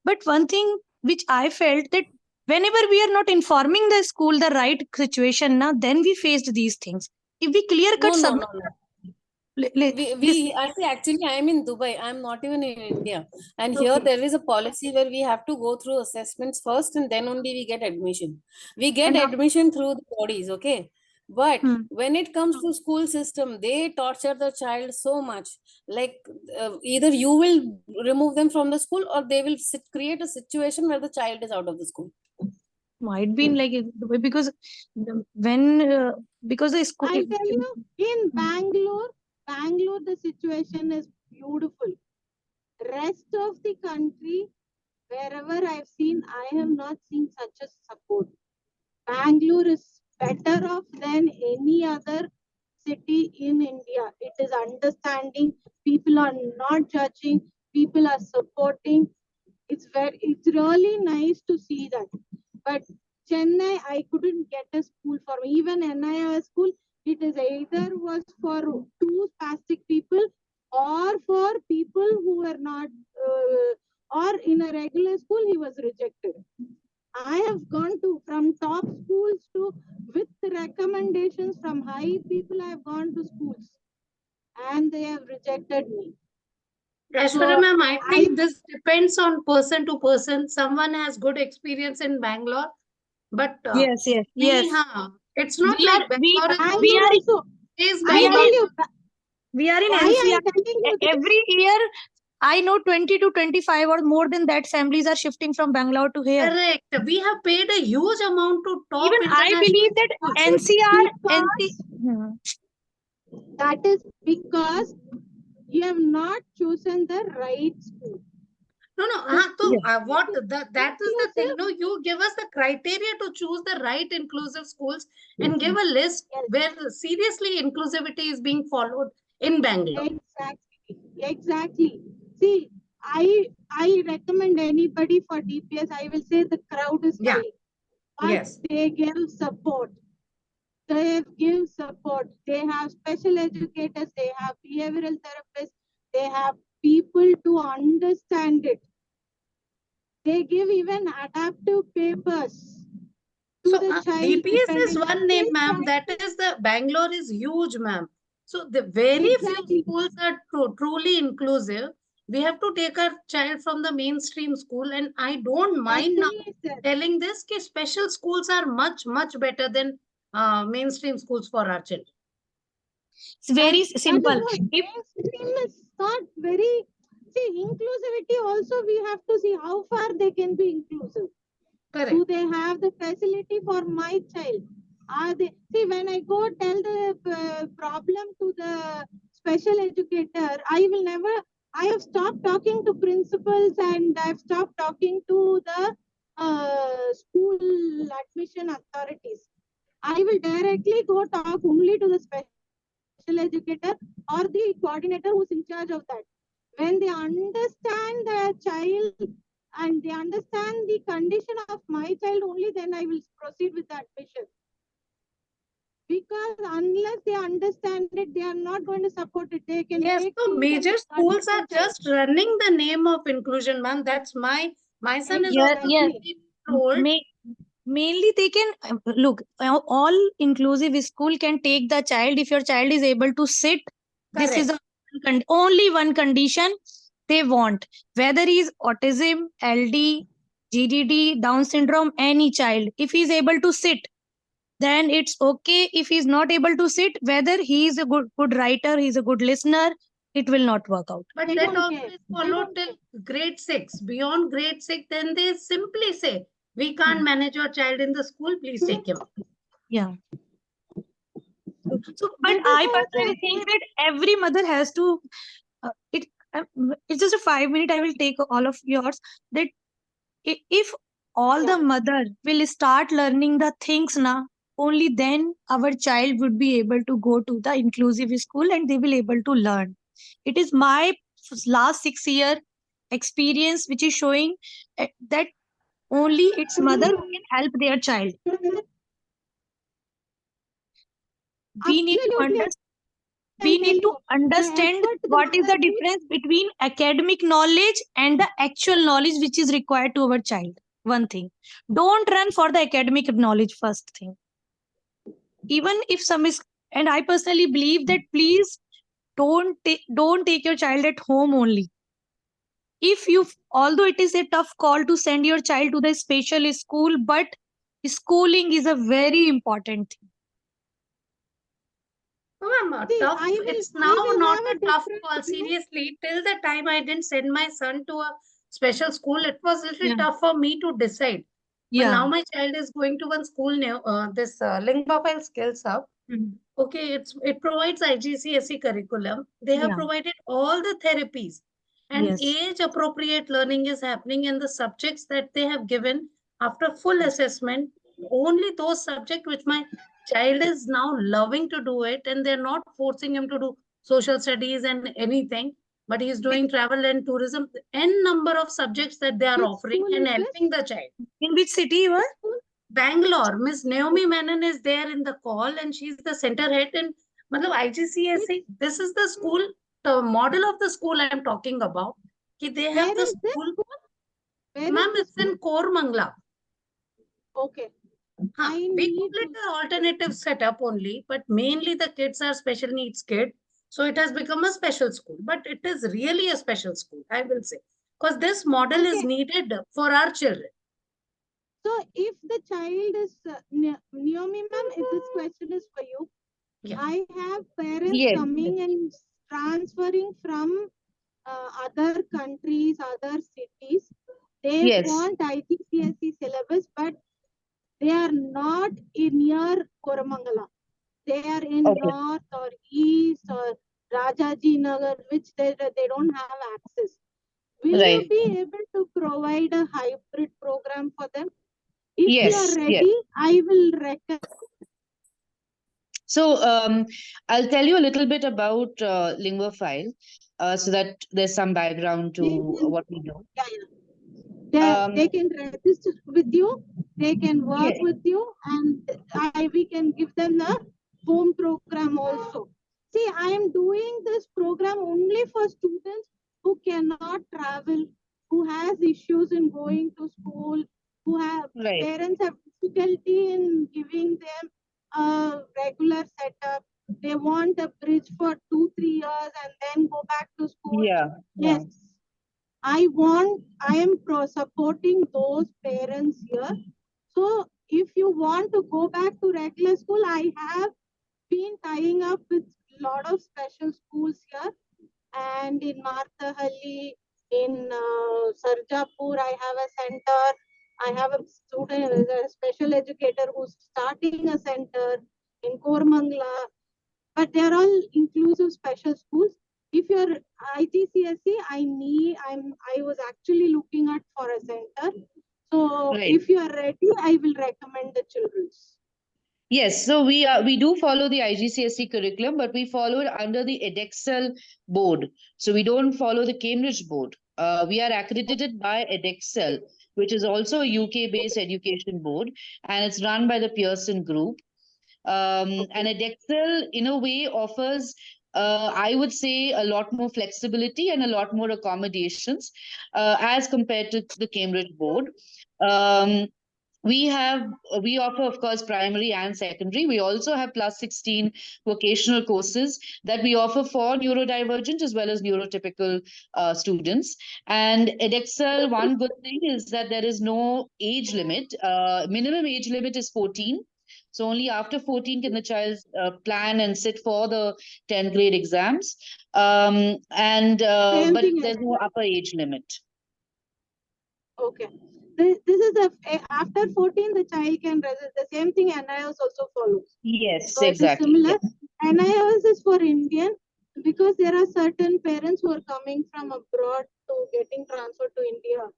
But one thing which I felt, that whenever we are not informing the school the right situation, now then we faced these things. If we clear cut No. listen. Actually, I'm in Dubai. I'm not even in India. And here Okay. there is a policy where we have to go through assessments first, and then only we get admission. We get And admission through the bodies, okay? But hmm. when it comes to school system, they torture the child so much. Like either you will remove them from the school, or they will create a situation where the child is out of the school. Might be in like because because the school. I'll tell you, in Bangalore, the situation is beautiful. Rest of the country, wherever I've seen, I have not seen such a support. Bangalore is better off than any other city in India. It is understanding. People are not judging. People are supporting. It's really nice to see that. But Chennai, I couldn't get a school for me. Even NIOS school, it is either was for two spastic people or for people who were not, or in a regular school, he was rejected. I have gone to from top schools to with recommendations from high people. I have gone to schools and they have rejected me. Aishwarya ma'am, I think this depends on person to person. Someone has good experience in Bangalore, but Yes. it's not We are like Bangalore is we Bangalore are also. is I we are tell Bangalore. you we are in why I am NCR. telling you this. Every year, I know 20 to 25 or more than that families are shifting from Bangalore to here. Correct. We have paid a huge amount to top Even I international believe that schools. That is because you have not chosen the right school. No. That is the thing. No, you give us the criteria to choose the right inclusive schools and give a list where seriously inclusivity is being followed in Bangalore. Exactly. See, I recommend anybody for DPS. I will say the crowd is high, but they give support. They give support. They have special educators. They have behavioral therapists. They have people to understand it. They give even adaptive papers to So the child DPS is depending. one name, ma'am. That is the Bangalore is huge, ma'am. So the very few schools are truly inclusive. We have to take our child from the mainstream school, and I don't mind now telling this कि special schools are much better than mainstream schools for our children. It's very simple. Mainstream is not very. See, inclusivity also we have to see how far they can be inclusive. Correct. Do they have the facility for my child? Are they? See, when I go tell the problem to the special educator, I will never. I have stopped talking to principals and I've stopped talking to the school admission authorities. I will directly go talk only to the special educator or the coordinator who's in charge of that. When they understand the child and they understand the condition of my child, only then I will proceed with the admission. Because unless they understand it, they are not going to support it. They can Yes, take so major schools are just running the name of inclusion, ma'am. That's my son is also told. Mainly they can look, all inclusive school can take the child if your child is able to sit. This is only one condition they want, whether he is autism, LD, GDD, Down syndrome, any child, if he is able to sit, then it's okay. If he's not able to sit, whether he is a good writer, he's a good listener, it will not work out. But that always followed till grade 6. Beyond grade 6, then they simply say, we can't manage your child in the school, please take him. Yeah. So, but I personally think that every mother has to, it's just a 5 minute, I will take all of yours, that if all the mother will start learning the things now, only then our child would be able to go to the inclusive school and they will able to learn. It is my last 6 year experience which is showing that only its mother who can help their child. We need to understand what is the difference between academic knowledge and the actual knowledge which is required to our child. One thing, don't run for the academic knowledge first thing. Even if some is, and I personally believe that please don't take your child at home only. If you, although it is a tough call to send your child to the special school, but schooling is a very important thing. Tough. It's now not a tough call. Seriously, till the time I didn't send my son to a special school, it was a little tough for me to decide. But now my child is going to one school near this Lingua File Skills Hub. Okay, it provides IGCSE curriculum. They have provided all the therapies, and age appropriate learning is happening in the subjects that they have given after full assessment. Only those subjects which my child is now loving to do it, and they're not forcing him to do social studies and anything, but he's doing travel and tourism, n number of subjects that they are offering and helping the child. In which city you are? Bangalore. Miss Naomi Menon is there in the call, and she's the center head. And IGCSE, this is the school, the model of the school I'm talking about. They have the school. Ma'am, it's in Kormangla. Okay. We call it an alternative setup only, but mainly the kids are special needs kids. So it has become a special school, but it is really a special school, I will say, because this model is needed for our children. So if the child is, Naomi ma'am, if this question is for you, I have parents coming and transferring from other countries, other cities. They want IGCSE syllabus, but they are not near Koramangala. They are in north or east or Rajaji Nagar, which they don't have access. Will you be able to provide a hybrid program for them? If you are ready, I will recommend. So I'll tell you a little bit about Linguafile so that there's some background to what we do. They can register with you, they can work with you, and we can give them the home program also. See, I am doing this program only for students who cannot travel, who has issues in going to school, who have Right. parents have difficulty in giving them a regular setup. They want a bridge for 2-3 years and then go back to school. Yeah. Yes, I am supporting those parents here. So if you want to go back to regular school, I have been tying up with a lot of special schools here, and in Marthahalli, in Sarjapur, I have a center. I have a student, a special educator who's starting a center in Kormangla, but they're all inclusive special schools. If you're IGCSE, I was actually looking at for a center. So Right. if you are ready, I will recommend the children's. Yes, so we do follow the IGCSE curriculum, but we follow it under the Edexcel board. So we don't follow the Cambridge board. We are accredited by Edexcel, which is also a UK-based education board, and it's run by the Pearson Group. And Edexcel, in a way, offers, I would say, a lot more flexibility and a lot more accommodations as compared to the Cambridge board. Um, we offer, of course, primary and secondary. We also have plus 16 vocational courses that we offer for neurodivergent as well as neurotypical students. And Edexcel, one good thing is that there is no age limit. Minimum age limit is 14. So only after 14 can the child plan and sit for the 10th grade exams. But there's no upper age limit. Okay. This is after 14, the child can resist. The same thing NIOS also follows. Yes, So exactly. it is similar. NIOS is for Indian because there are certain parents who are coming from abroad to getting transferred to India.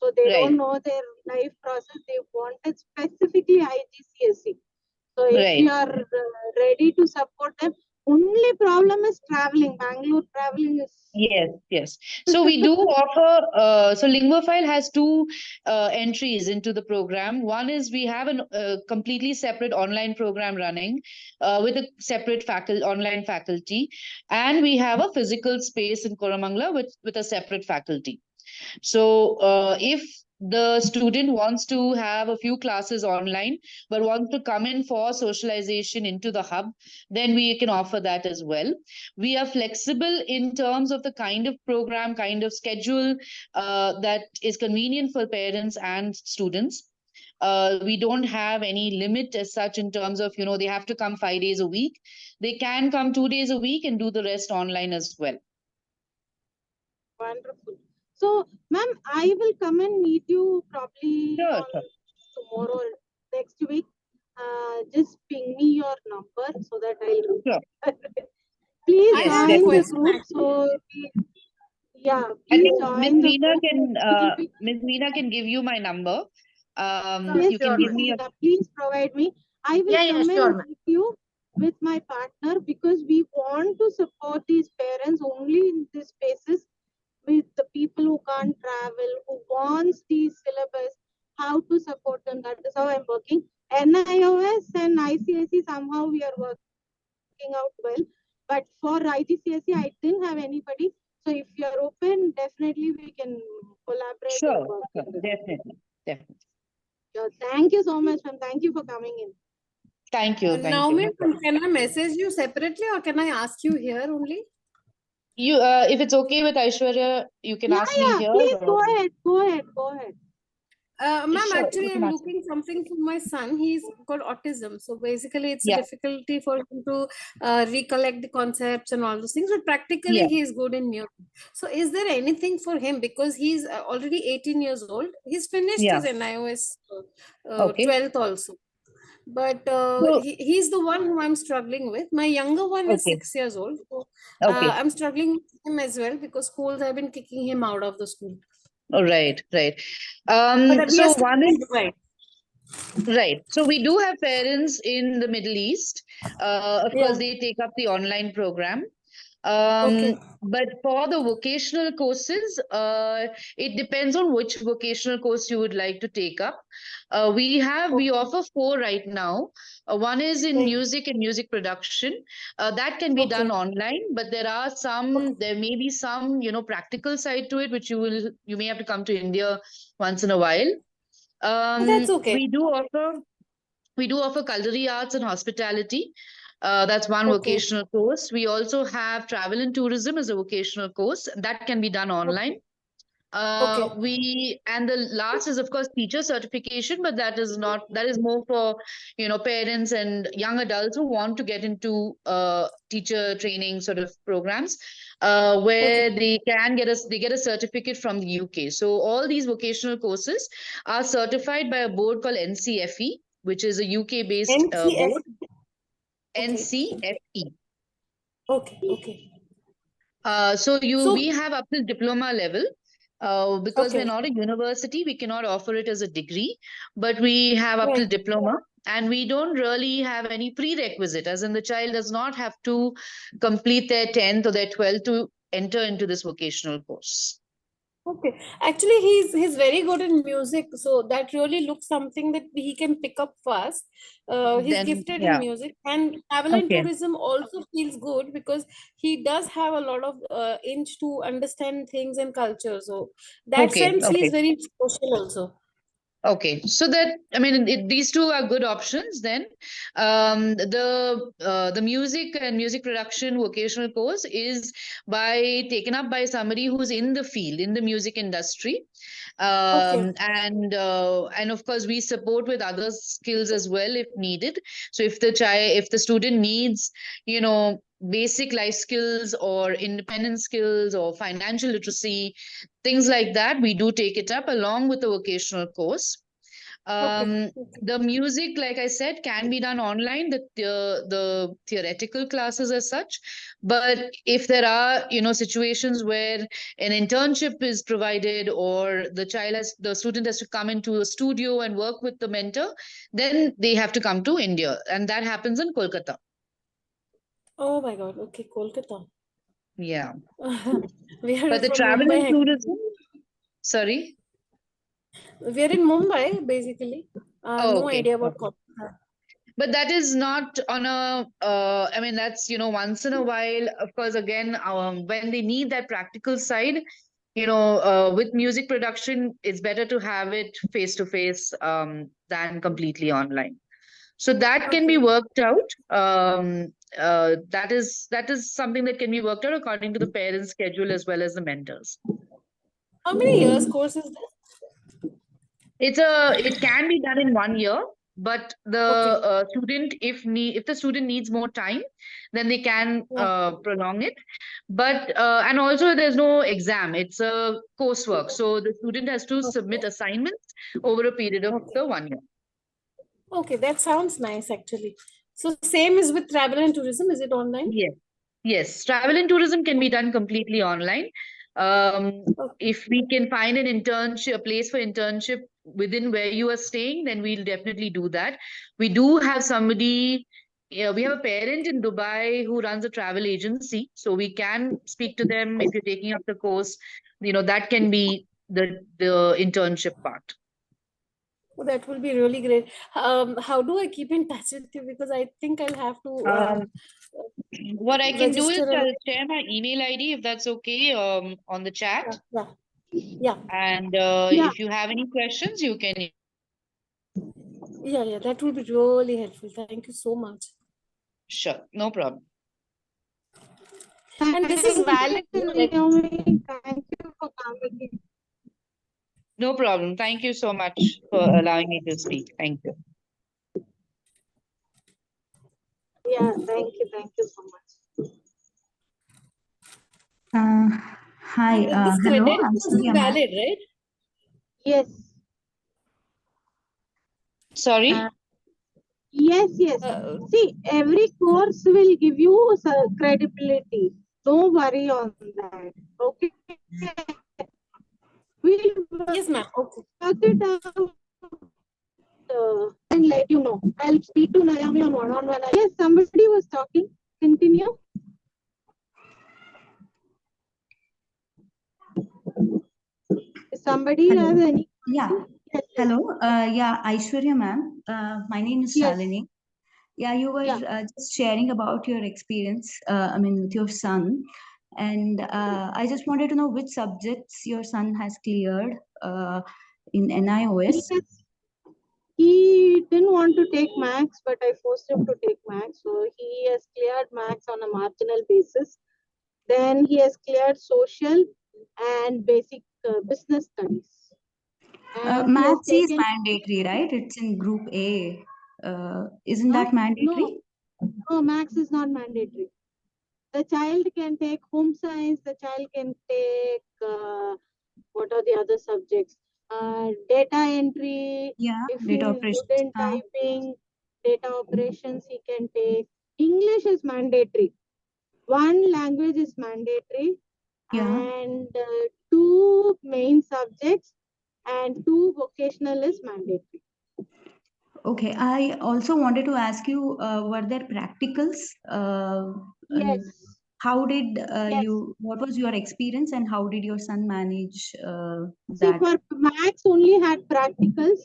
So they don't know their life process. They wanted specifically IGCSE. So if you are ready to support them, only problem is traveling. Bangalore traveling is. Yes. So we do offer, so Linguafile has two entries into the program. One is we have a completely separate online program running with a separate online faculty, and we have a physical space in Koramangala with a separate faculty. So if the student wants to have a few classes online but wants to come in for socialization into the hub, then we can offer that as well. We are flexible in terms of the kind of program, kind of schedule that is convenient for parents and students. We don't have any limit as such in terms of, they have to come 5 days a week. They can come 2 days a week and do the rest online as well. Wonderful. So, ma'am, I will come and meet you probably on tomorrow or next week. Just ping me your number so that I'll. Sure. Please Yes, join definitely. the group. So, yeah, I please think join the group. Miss Veena can give you my number. Yes, You can give me a. please provide me. I will come and meet you with my partner because we want to support these parents only in these spaces with the people who can't travel, who wants these syllabus, how to support them. That is how I'm working. NIOS and ICSE somehow we are working out well. But for IGCSE, I didn't have anybody. So if you are open, definitely we can collaborate. Sure, definitely. Thank you so much, ma'am. Thank you for coming in. Thank you. Now, ma'am, can I message you separately or can I ask you here only? You, if it's okay with Aishwarya, you can ask me here. Please go ahead. Ma'am, Sure, actually, I'm looking something for my son. He's got autism. So basically, it's a difficulty for him to recollect the concepts and all those things. But practically, he's good in music. So is there anything for him? Because he's already 18 years old. He's finished his NIOS 12th also. But he's the one who I'm struggling with. My younger one is 6 years old. So I'm struggling with him as well because schools have been kicking him out of the school. Oh, right. So one is right. So we do have parents in the Middle East. Of course, they take up the online program. But for the vocational courses, it depends on which vocational course you would like to take up. We offer 4 right now. One is in music and music production. That can be done online, but there may be some, practical side to it, which you may have to come to India once in a while. That's okay. We do offer culinary arts and hospitality. That's one vocational course. We also have travel and tourism as a vocational course that can be done online. And the last is of course teacher certification, but that is more for parents and young adults who want to get into teacher training sort of programs, where they get a certificate from the UK. So all these vocational courses are certified by a board called NCFE, which is a UK based board. NCFE. Okay. So we have up to diploma level. Because we're not a university, we cannot offer it as a degree, but we have up till diploma, and we don't really have any prerequisite, as in the child does not have to complete their 10th or their 12th to enter into this vocational course. Okay. Actually, he's very good in music, so that really looks something that he can pick up fast. He's gifted in music, and travel and tourism also feels good because he does have a lot of inch to understand things and culture. So that sense, he's very social also. Okay, so these two are good options. Then, the music and music production vocational course is taken up by somebody who's in the field, in the music industry, and of course we support with other skills as well if needed. So if the student needs, basic life skills or independent skills or financial literacy, things like that, we do take it up along with the vocational course. The music, like I said, can be done online, the theoretical classes as such. But if there are, situations where an internship is provided, or the student has to come into a studio and work with the mentor, then they have to come to India, and that happens in Kolkata. Oh my God. Okay, Kolkata. Yeah. But the travel and tourism, sorry? We are in Mumbai, basically. No idea about Kolkata. But that is not on a, that's, once in a while, of course, again, when they need that practical side, with music production, it's better to have it face to face than completely online. So that can be worked out. That is something that can be worked out according to the parents' schedule as well as the mentors. How many years course is this? It can be done in 1 year, but the student, if the student needs more time, then they can prolong it. But and also there's no exam; it's a coursework, so the student has to submit assignments over a period of the 1 year. Okay, that sounds nice actually. So same is with travel and tourism. Is it online? Yes. Travel and tourism can be done completely online. If we can find an internship, a place for internship within where you are staying, then we'll definitely do that. We do have somebody, we have a parent in Dubai who runs a travel agency, so we can speak to them if you're taking up the course. That can be the internship part. Oh, that will be really great. How do I keep in touch with you? Because I think I'll have to. What I can do is I'll share my email ID if that's okay on the chat. Yeah. And if you have any questions, you can. Yeah, that will be really helpful. Thank you so much. Sure, no problem. And this is valid. Thank you for coming. No problem. Thank you so much for allowing me to speak. Thank you. Yeah, thank you so much. Hi. Hello. This is valid, right? Yes. Sorry? Yes. See, every course will give you credibility. Don't worry on that. Okay. Yes, ma'am. Okay. Work it out and let you know. I'll speak to Nayami on one-on-one. Yes, somebody was talking. Continue. somebody Hello. has any? Yeah. Yes, yes. Hello. Yeah, Aishwarya ma'am. My name is Yes. Shalini. Yeah, you were Yeah. just sharing about your experience, with your son. And I just wanted to know which subjects your son has cleared in NIOS. He didn't want to take maths, but I forced him to take maths. So he has cleared maths on a marginal basis. Then he has cleared social and basic business studies. And he has Maths is taken mandatory, right? It's in Group A. Isn't that mandatory? no, maths is not mandatory. The child can take home science. The child can take what are the other subjects? Data entry. Yeah, If he data is operations. good in typing, data operations he can take. English is mandatory. One language is mandatory, and 2 main subjects and 2 vocational is mandatory. Okay, I also wanted to ask you, were there practicals? Yes. How did Yes. what was your experience and how did your son manage See, that? for maths only had practicals.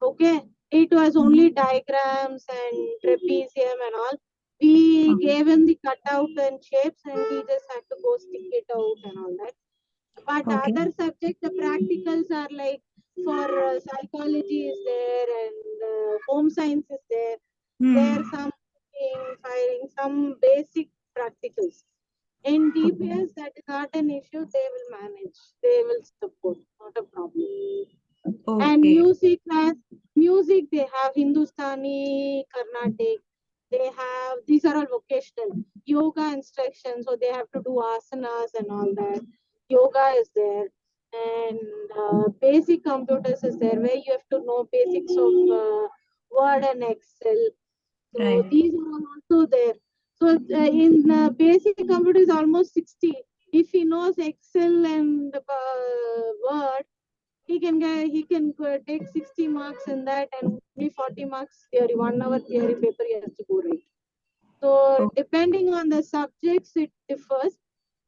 Okay. It was only diagrams and trapezium and all. We gave him the cutout and shapes and he just had to go stick it out and all that. But other subjects, the practicals are like for psychology is there and home science is there. There are some firing, some basic practicals. In DPS, that is not an issue. They will manage. They will support. Not a problem. And music class, music they have Hindustani, Carnatic. They have, these are all vocational. Yoga instructions, so they have to do asanas and all that. Yoga is there. And basic computers is there, where you have to know basics of Word and Excel. So these are also there. So in basic computer is almost 60. If he knows Excel and Word, he can take 60 marks in that and only 40 marks theory. 1 hour theory paper he has to go write. So depending on the subjects, it differs.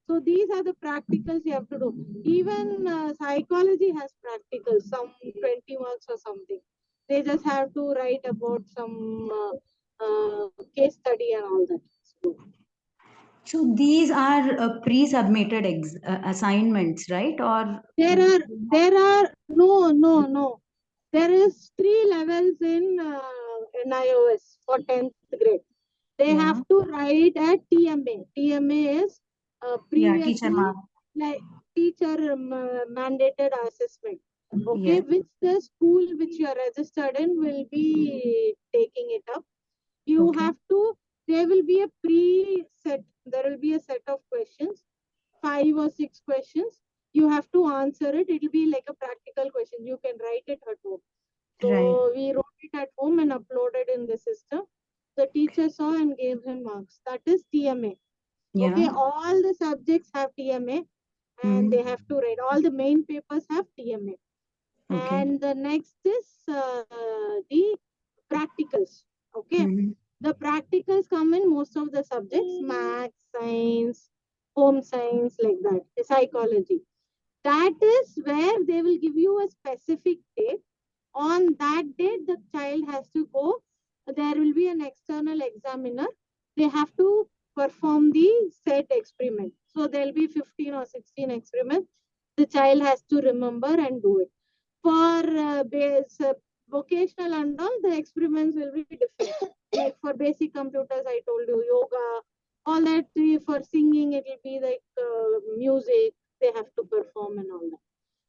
So these are the practicals you have to do. Even psychology has practicals, some 20 marks or something. They just have to write about some case study and all that. So these are pre-submitted assignments, right? Or There are no. There is 3 levels in NIOS for 10th grade. They have to write at TMA. TMA is teacher previously mark. like teacher mandated assessment. Okay, which the school which you are registered in will be taking it up. You have to, there will be a pre-set, there will be a set of questions, 5 or 6 questions. You have to answer it. It will be like a practical question. You can write it at home. So we wrote it at home and uploaded in the system. The teacher saw and gave him marks. That is TMA. Okay, all the subjects have TMA and they have to write. All the main papers have TMA. And the next is the practicals. Okay, the practicals come in most of the subjects: math, science, home science, like that, psychology. That is where they will give you a specific date. On that date, the child has to go. There will be an external examiner. They have to perform the set experiment. So there will be 15 or 16 experiments. The child has to remember and do it. For vocational and all, the experiments will be different. Like for basic computers, I told you, yoga, all that. For singing, it will be like music. They have to perform and all that.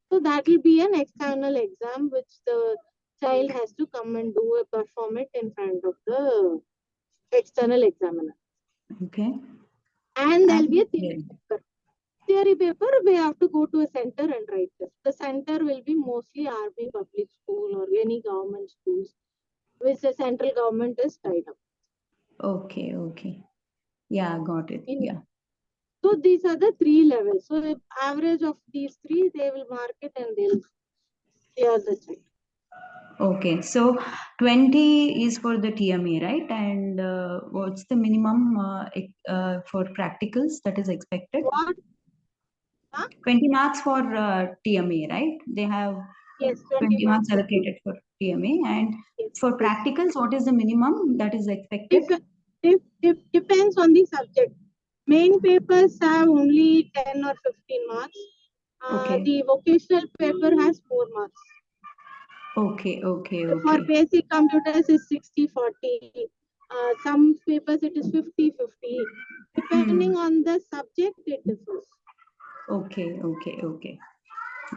So that will be an external exam which the child has to come and do perform it in front of the external examiner. Okay. And there'll be a theory paper. Theory paper, we have to go to a center and write this. The center will be mostly Army public school or any government schools, which the central government is tied up. Okay. Yeah, got it. Yeah. So these are the 3 levels. So the average of these 3, they will mark it and they'll clear the child. Okay, so 20 is for the TMA, right? And what's the minimum for practicals that is expected? What? 20 marks for TMA, right? They have Yes, 20 marks allocated for TMA. And for practicals, what is the minimum that is expected? Depends on the subject. Main papers have only 10 or 15 marks. Okay. The vocational paper has 4 marks. Okay. For basic computers is 60-40. Some papers it is 50-50. Depending on the subject, it differs. Okay.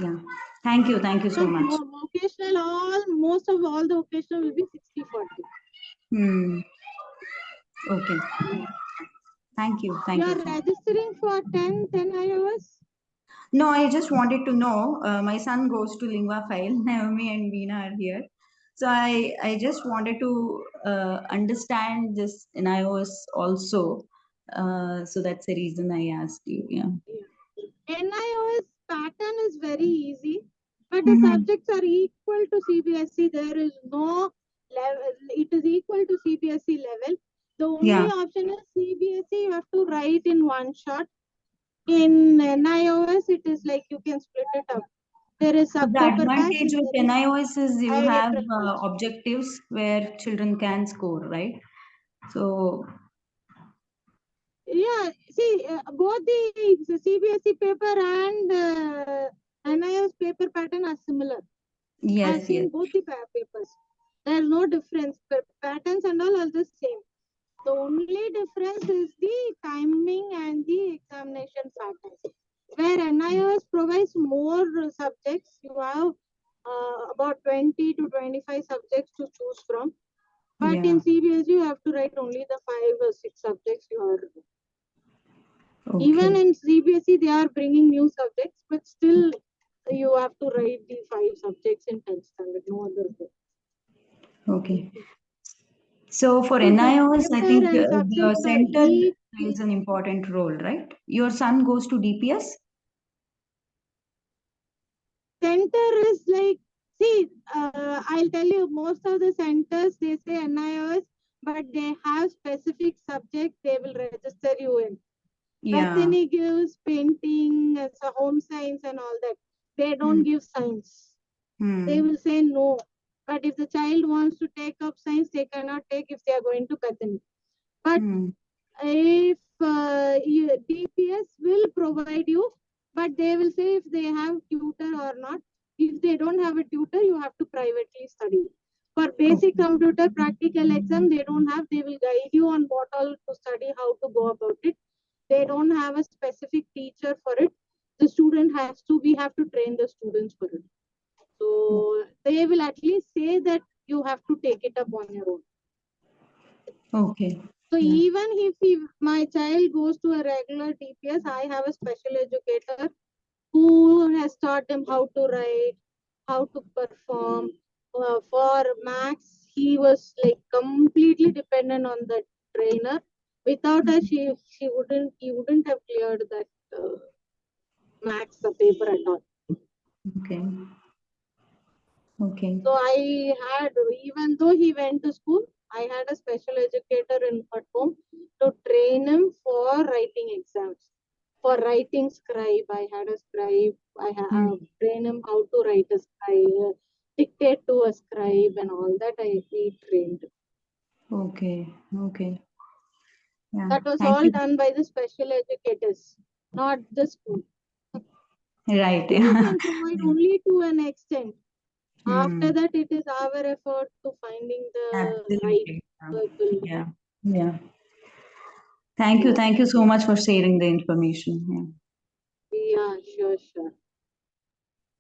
Yeah. Thank you so much. Vocational, most of all the vocational will be 60-40. Okay. Thank you. You are registering for 10 iOS? No, I just wanted to know. My son goes to Lingua File. Naomi and Veena are here. So I just wanted to understand this in iOS also. So that's the reason I asked you. Yeah. NIOS pattern is very easy, but the subjects are equal to CBSE. There is no level. It is equal to CBSE level. The only option is CBSE. You have to write in one shot. In NIOS, it is like you can split it up. There is the advantage with NIOS is you have objectives where children can score, right? So yeah, see, both the CBSE paper and NIOS paper pattern are similar. I have seen both the papers. There is no difference. Patterns and all are the same. The only difference is the timing and the examination patterns. Where NIOS provides more subjects, you have about 20 to 25 subjects to choose from. But in CBSE, you have to write only the 5 or 6 subjects you are. Okay. Even in CBSE, they are bringing new subjects, but still you have to write the 5 subjects in 10th standard, no other way. Okay. So for NIOS, I think the center plays an important role, right? Your son goes to DPS? Center is like, see, I'll tell you, most of the centers, they say NIOS, but they have specific subject they will register you in. Yeah. Bethany gives painting, home science and all that. They don't give science. They will say no. But if the child wants to take up science, they cannot take if they are going to Bethany. But if DPS will provide you, but they will say if they have tutor or not. If they don't have a tutor, you have to privately study. For basic computer practical exam, they don't have. They will guide you on what all to study, how to go about it. They don't have a specific teacher for it. The student has to. We have to train the students for it. So they will at least say that you have to take it up on your own. Okay. So even if my child goes to a regular DPS, I have a special educator who has taught him how to write, how to perform. For Max, he was like completely dependent on the trainer. Without her, he wouldn't have cleared that Max the paper at all. Okay. Okay. So I had, even though he went to school, I had a special educator at home to train him for writing exams. For writing scribe, I had a scribe. I have trained him how to write a scribe, dictate to a scribe, and all that we trained. Okay. Okay. Yeah. That was all done by the special educators, not the school. Right. School can provide only to an extent. After that, it is our effort to finding the right circle. Yeah. Yeah. Thank you so much for sharing the information. Yeah, sure.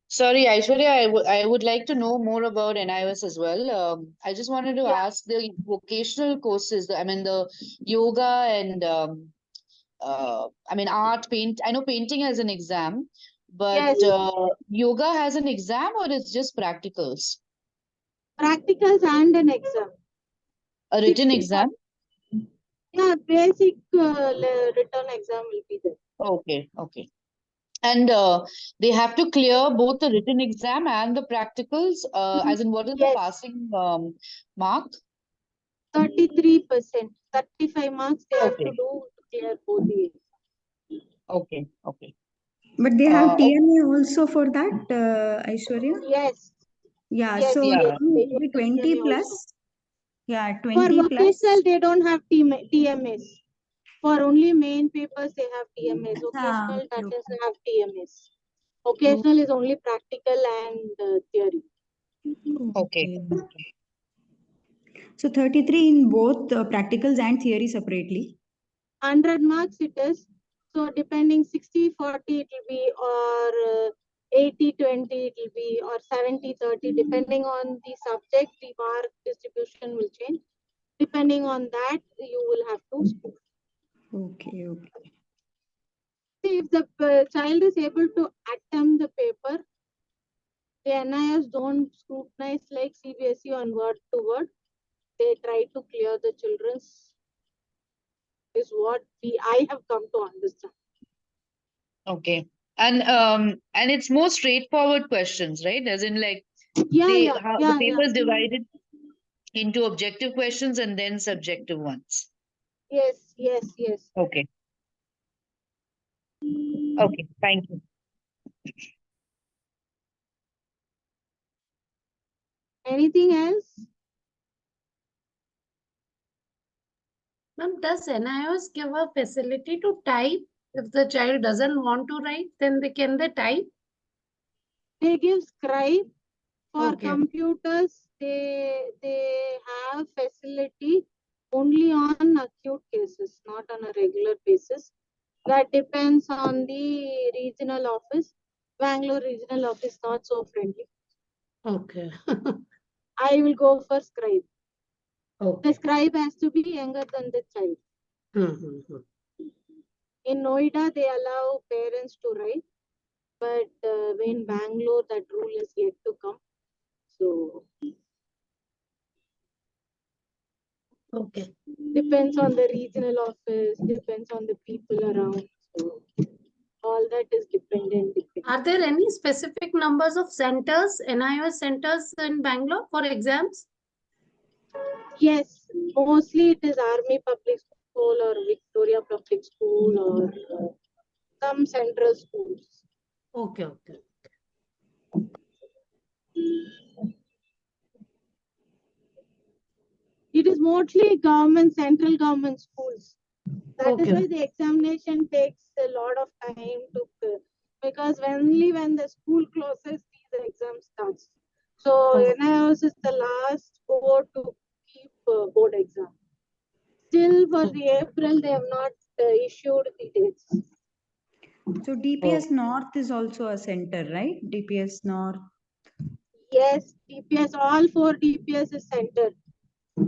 Sorry, Aishwarya, I would like to know more about NIOS as well. I just wanted to ask the vocational courses, the yoga and art, paint. I know painting has an exam, but yoga has an exam or it's just practicals? Practicals and an exam. A written exam? Yeah, basic written exam will be there. Okay. And they have to clear both the written exam and the practicals, as in what is the passing mark? 33%. 35 marks they have to do to clear both the exams. Okay. But they have Okay. TMA also for that, Aishwarya? Yes, Yeah, yes, so Yeah. yes. it They will use be the 20 TMA plus. also. Yeah, For 20 vocational, plus. they don't have TMAs. For only main papers, they have TMAs. Ah, Vocational okay, doesn't have TMAs. okay. Vocational is only practical and theory. Okay. Okay. So 33 in both practicals and theory separately. 100 marks it is. So depending 60-40 it will be, or 80-20 it will be, or 70-30, depending on the subject, the mark distribution will change. Depending on that, you will have to score. Okay, okay. If the child is able to attempt the paper, the NIOS don't scrutinize like CBSE on word to word. They try to clear the children's, is what I have come to understand. Okay. And it's more straightforward questions, right? As in like Yeah, how the paper is divided into objective questions and then subjective ones. Yes, yes, yes. Okay. Okay. Thank you. Anything else? Ma'am, does NIOS give a facility to type? If the child doesn't want to write, then can they type? They give scribe. For Okay. computers, they have facility only on acute cases, not on a regular basis. That depends on the regional office. Bangalore regional office not so friendly. Okay. I will go for scribe. The Okay. scribe has to be younger than the child. In Noida, they allow parents to write, but in Bangalore, that rule is yet to come. So Okay. depends on the regional office, depends on the people around. So all that is dependent. Are there any specific numbers of centers, NIOS centers in Bangalore for exams? Yes, mostly it is Army Public School or Victoria Public School or some central schools. Okay, okay. It is mostly government, central government schools. That is Okay. why the examination takes a lot of time to, because only when the school closes, these exams starts. So NIOS is the last board to keep board exam. Still for the April, they have not issued the dates. So DPS North is also a center, right? DPS North. Yes, DPS, all four DPS is centered.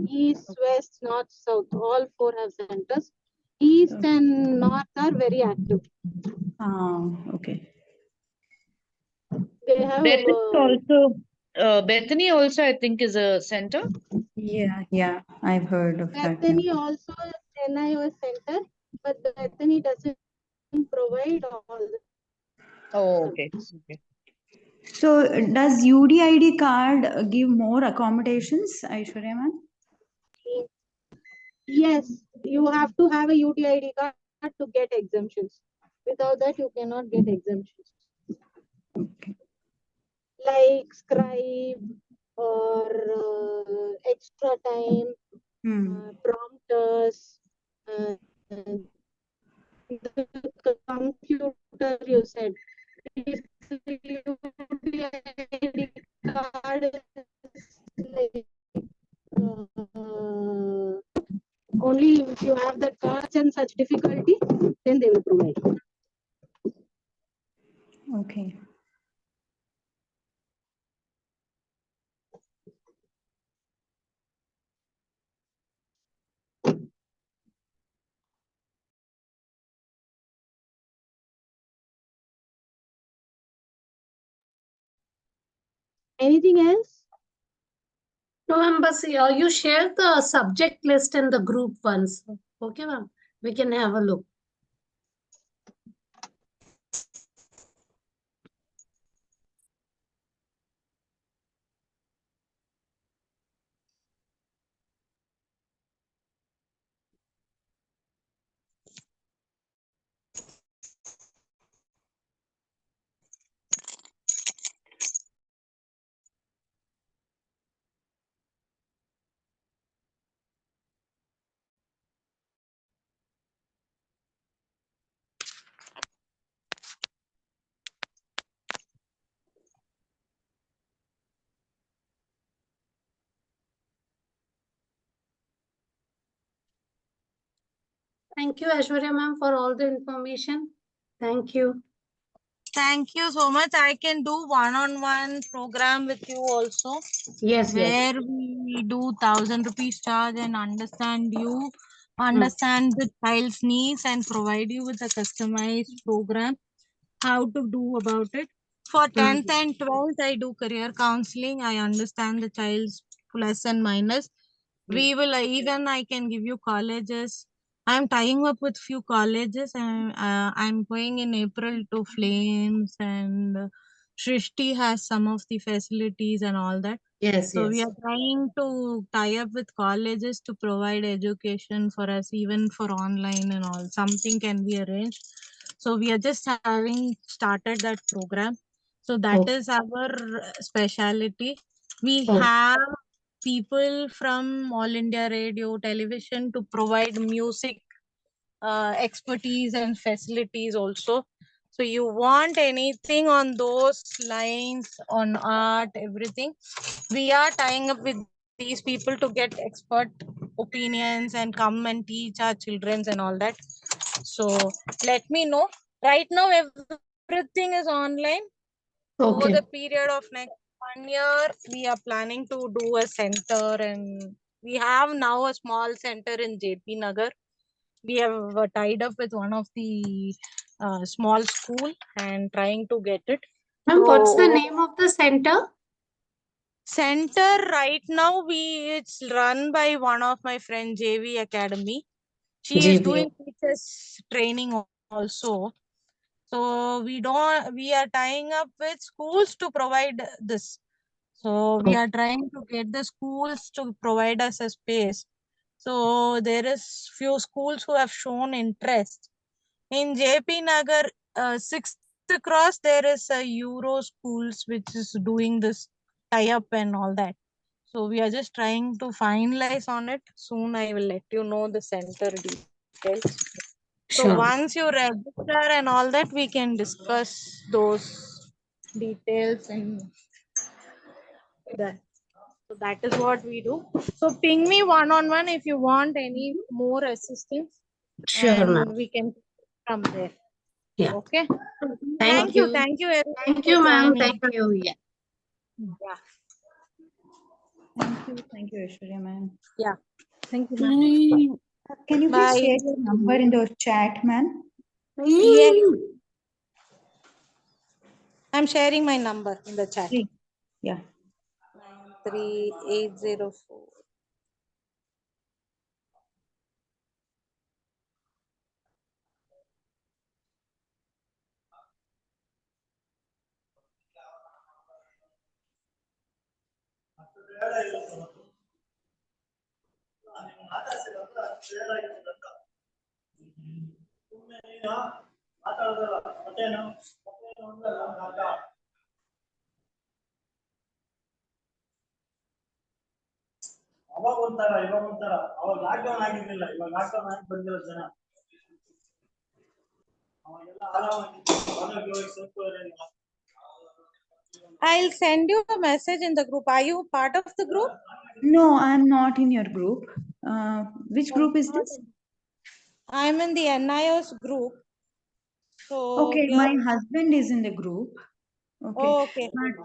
East, West, North, South, all four have centers. East and North are very active. Okay. They have Bethany also, I think, is a center. Yeah, I've heard of that. Bethany also is NIOS center, but Bethany doesn't provide all the. Oh, okay. Okay. So does UDID card give more accommodations, Aishwarya ma'am? Yes, you have to have a UTID card to get exemptions. Without that, you cannot get exemptions. Okay. Like scribe or extra time, prompters, the computer you said. UTID card is like only if you have the cards and such difficulty, then they will provide. Okay. Anything else? No, Embassy, you share the subject list in the group once. Okay, ma'am. We can have a look. Thank you, Aishwarya ma'am, for all the information. Thank you. Thank you so much. I can do one-on-one program with you also, Yes, yes. where we do 1,000 rupees charge and understand you, understand the child's needs, and provide you with a customized program how to do about it. For 10th and 12th, I do career counseling. I understand the child's plus and minus. We will even I can give you colleges. I'm tying up with few colleges, and I'm going in April to Flames, and Shrishti has some of the facilities and all that. Yes, So we yes. are trying to tie up with colleges to provide education for us, even for online and all. Something can be arranged. So we are just having started that program. So that is our speciality. We have people from All India Radio, television to provide music expertise and facilities also. So you want anything on those lines, on art, everything, we are tying up with these people to get expert opinions and come and teach our children and all that. So let me know. Right now everything is online. Over the period of next 1 year, we are planning to do a center, and we have now a small center in JP Nagar. We have tied up with one of the small school and trying to get it. Ma'am, what's the name of the center? Center right now, it's run by one of my friend, JV Academy. She is doing teachers training also. So we are tying up with schools to provide this. So we are trying to get the schools to provide us a space. So there is few schools who have shown interest. In JP Nagar, 6th cross, there is a Euro schools which is doing this tie up and all that. So we are just trying to finalize on it. Soon I will let you know the center details. So once you register and all that, we can discuss those details and that. So that is what we do. So ping me one-on-one if you want any more assistance. Sure, ma'am. And we can from there. Yeah. Okay. Thank you. Thank you everyone. Thank you, ma'am. Joining. Thank you. Yeah. Yeah. Thank you, Aishwarya ma'am. Yeah. Thank you, ma'am. Can you Bye. please share your number in the chat, ma'am? Yes. I'm sharing my number in the chat. Yeah. 93804. ಅವಾಗ ಒಂಥರ ಇವಾಗ ಒಂಥರ ಅವಾಗ lockdown ಆಗಿರ್ಲಿಲ್ಲ, ಇವಾಗ lockdown ಆಗಿ ಬಂದಿರೋ ಜನ ಅವಾಗೆಲ್ಲ ಆರೋಗ್ಯವಾಗಿ ಸ್ವಲ್ಪ I'll send you a message in the group. Are you part of the group? No, I'm not in your group. Which group is this? I'm in the NIOS group. So Okay, here. my husband is in the group. Okay. Oh, okay. But,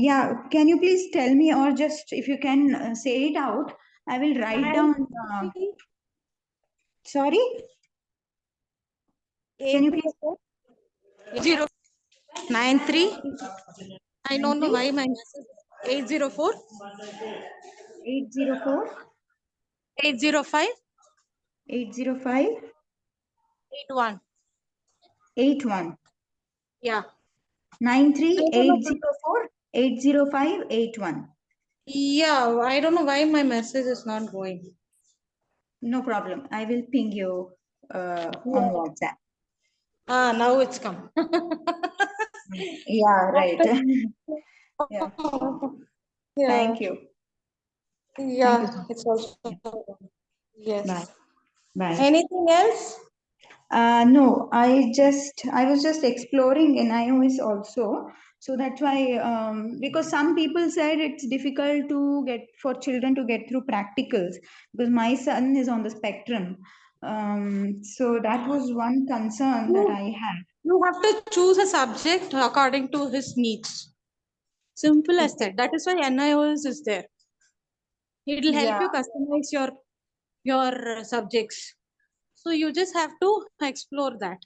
yeah, can you please tell me, or just if you can say it out, I will write down. Sorry? Can you please? 093. I don't know why my message. 804. 804. 805. 805. 81. 81. Yeah. 93804 80581. Yeah, I don't know why my message is not going. No problem. I will ping you on WhatsApp. Now it's come. Yeah, right. Yeah. Yeah. Thank you. Yeah, Thank you. it's also. Yes. Bye. Bye. Anything else? No, I was just exploring NIOS also. So that's why, because some people said it's difficult to get for children to get through practicals because my son is on the spectrum. So that was one concern that I had. You have to choose a subject according to his needs. Simple as that. That is why NIOS is there. It will help Yeah. you customize your subjects. So you just have to explore that.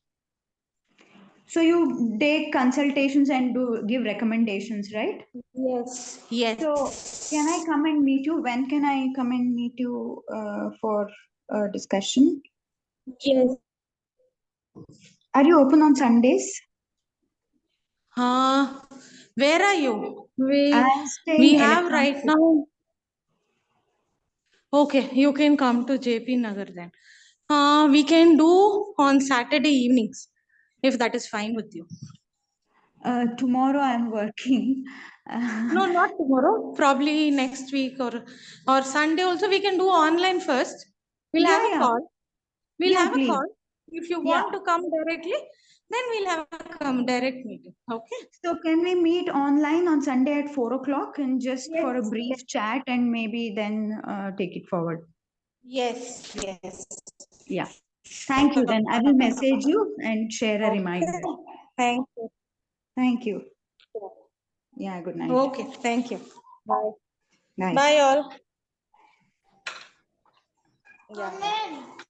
So you take consultations and do give recommendations, right? Yes. Yes. So can I come and meet you? When can I come and meet you for a discussion? Yes. Are you open on Sundays? Where are you? I'm We staying have electronic. right now. Okay, you can come to JP Nagar then. We can do on Saturday evenings, if that is fine with you. Tomorrow I'm working. No, not tomorrow. Probably next week or Sunday also. We can do online first. We'll have a Yeah. call. We'll Yeah, have a please. call. If you Yeah. want to come directly, then we'll have a direct meeting. Okay. So can we meet online on Sunday at 4 o'clock and just for a Yes. brief chat and maybe then take it forward? Yes. Yes. Yeah. Thank you. Then I will message you and share a reminder. Thank you. Thank you. Yeah, good night. Okay. Thank you. Bye. Bye. Bye all. Yeah.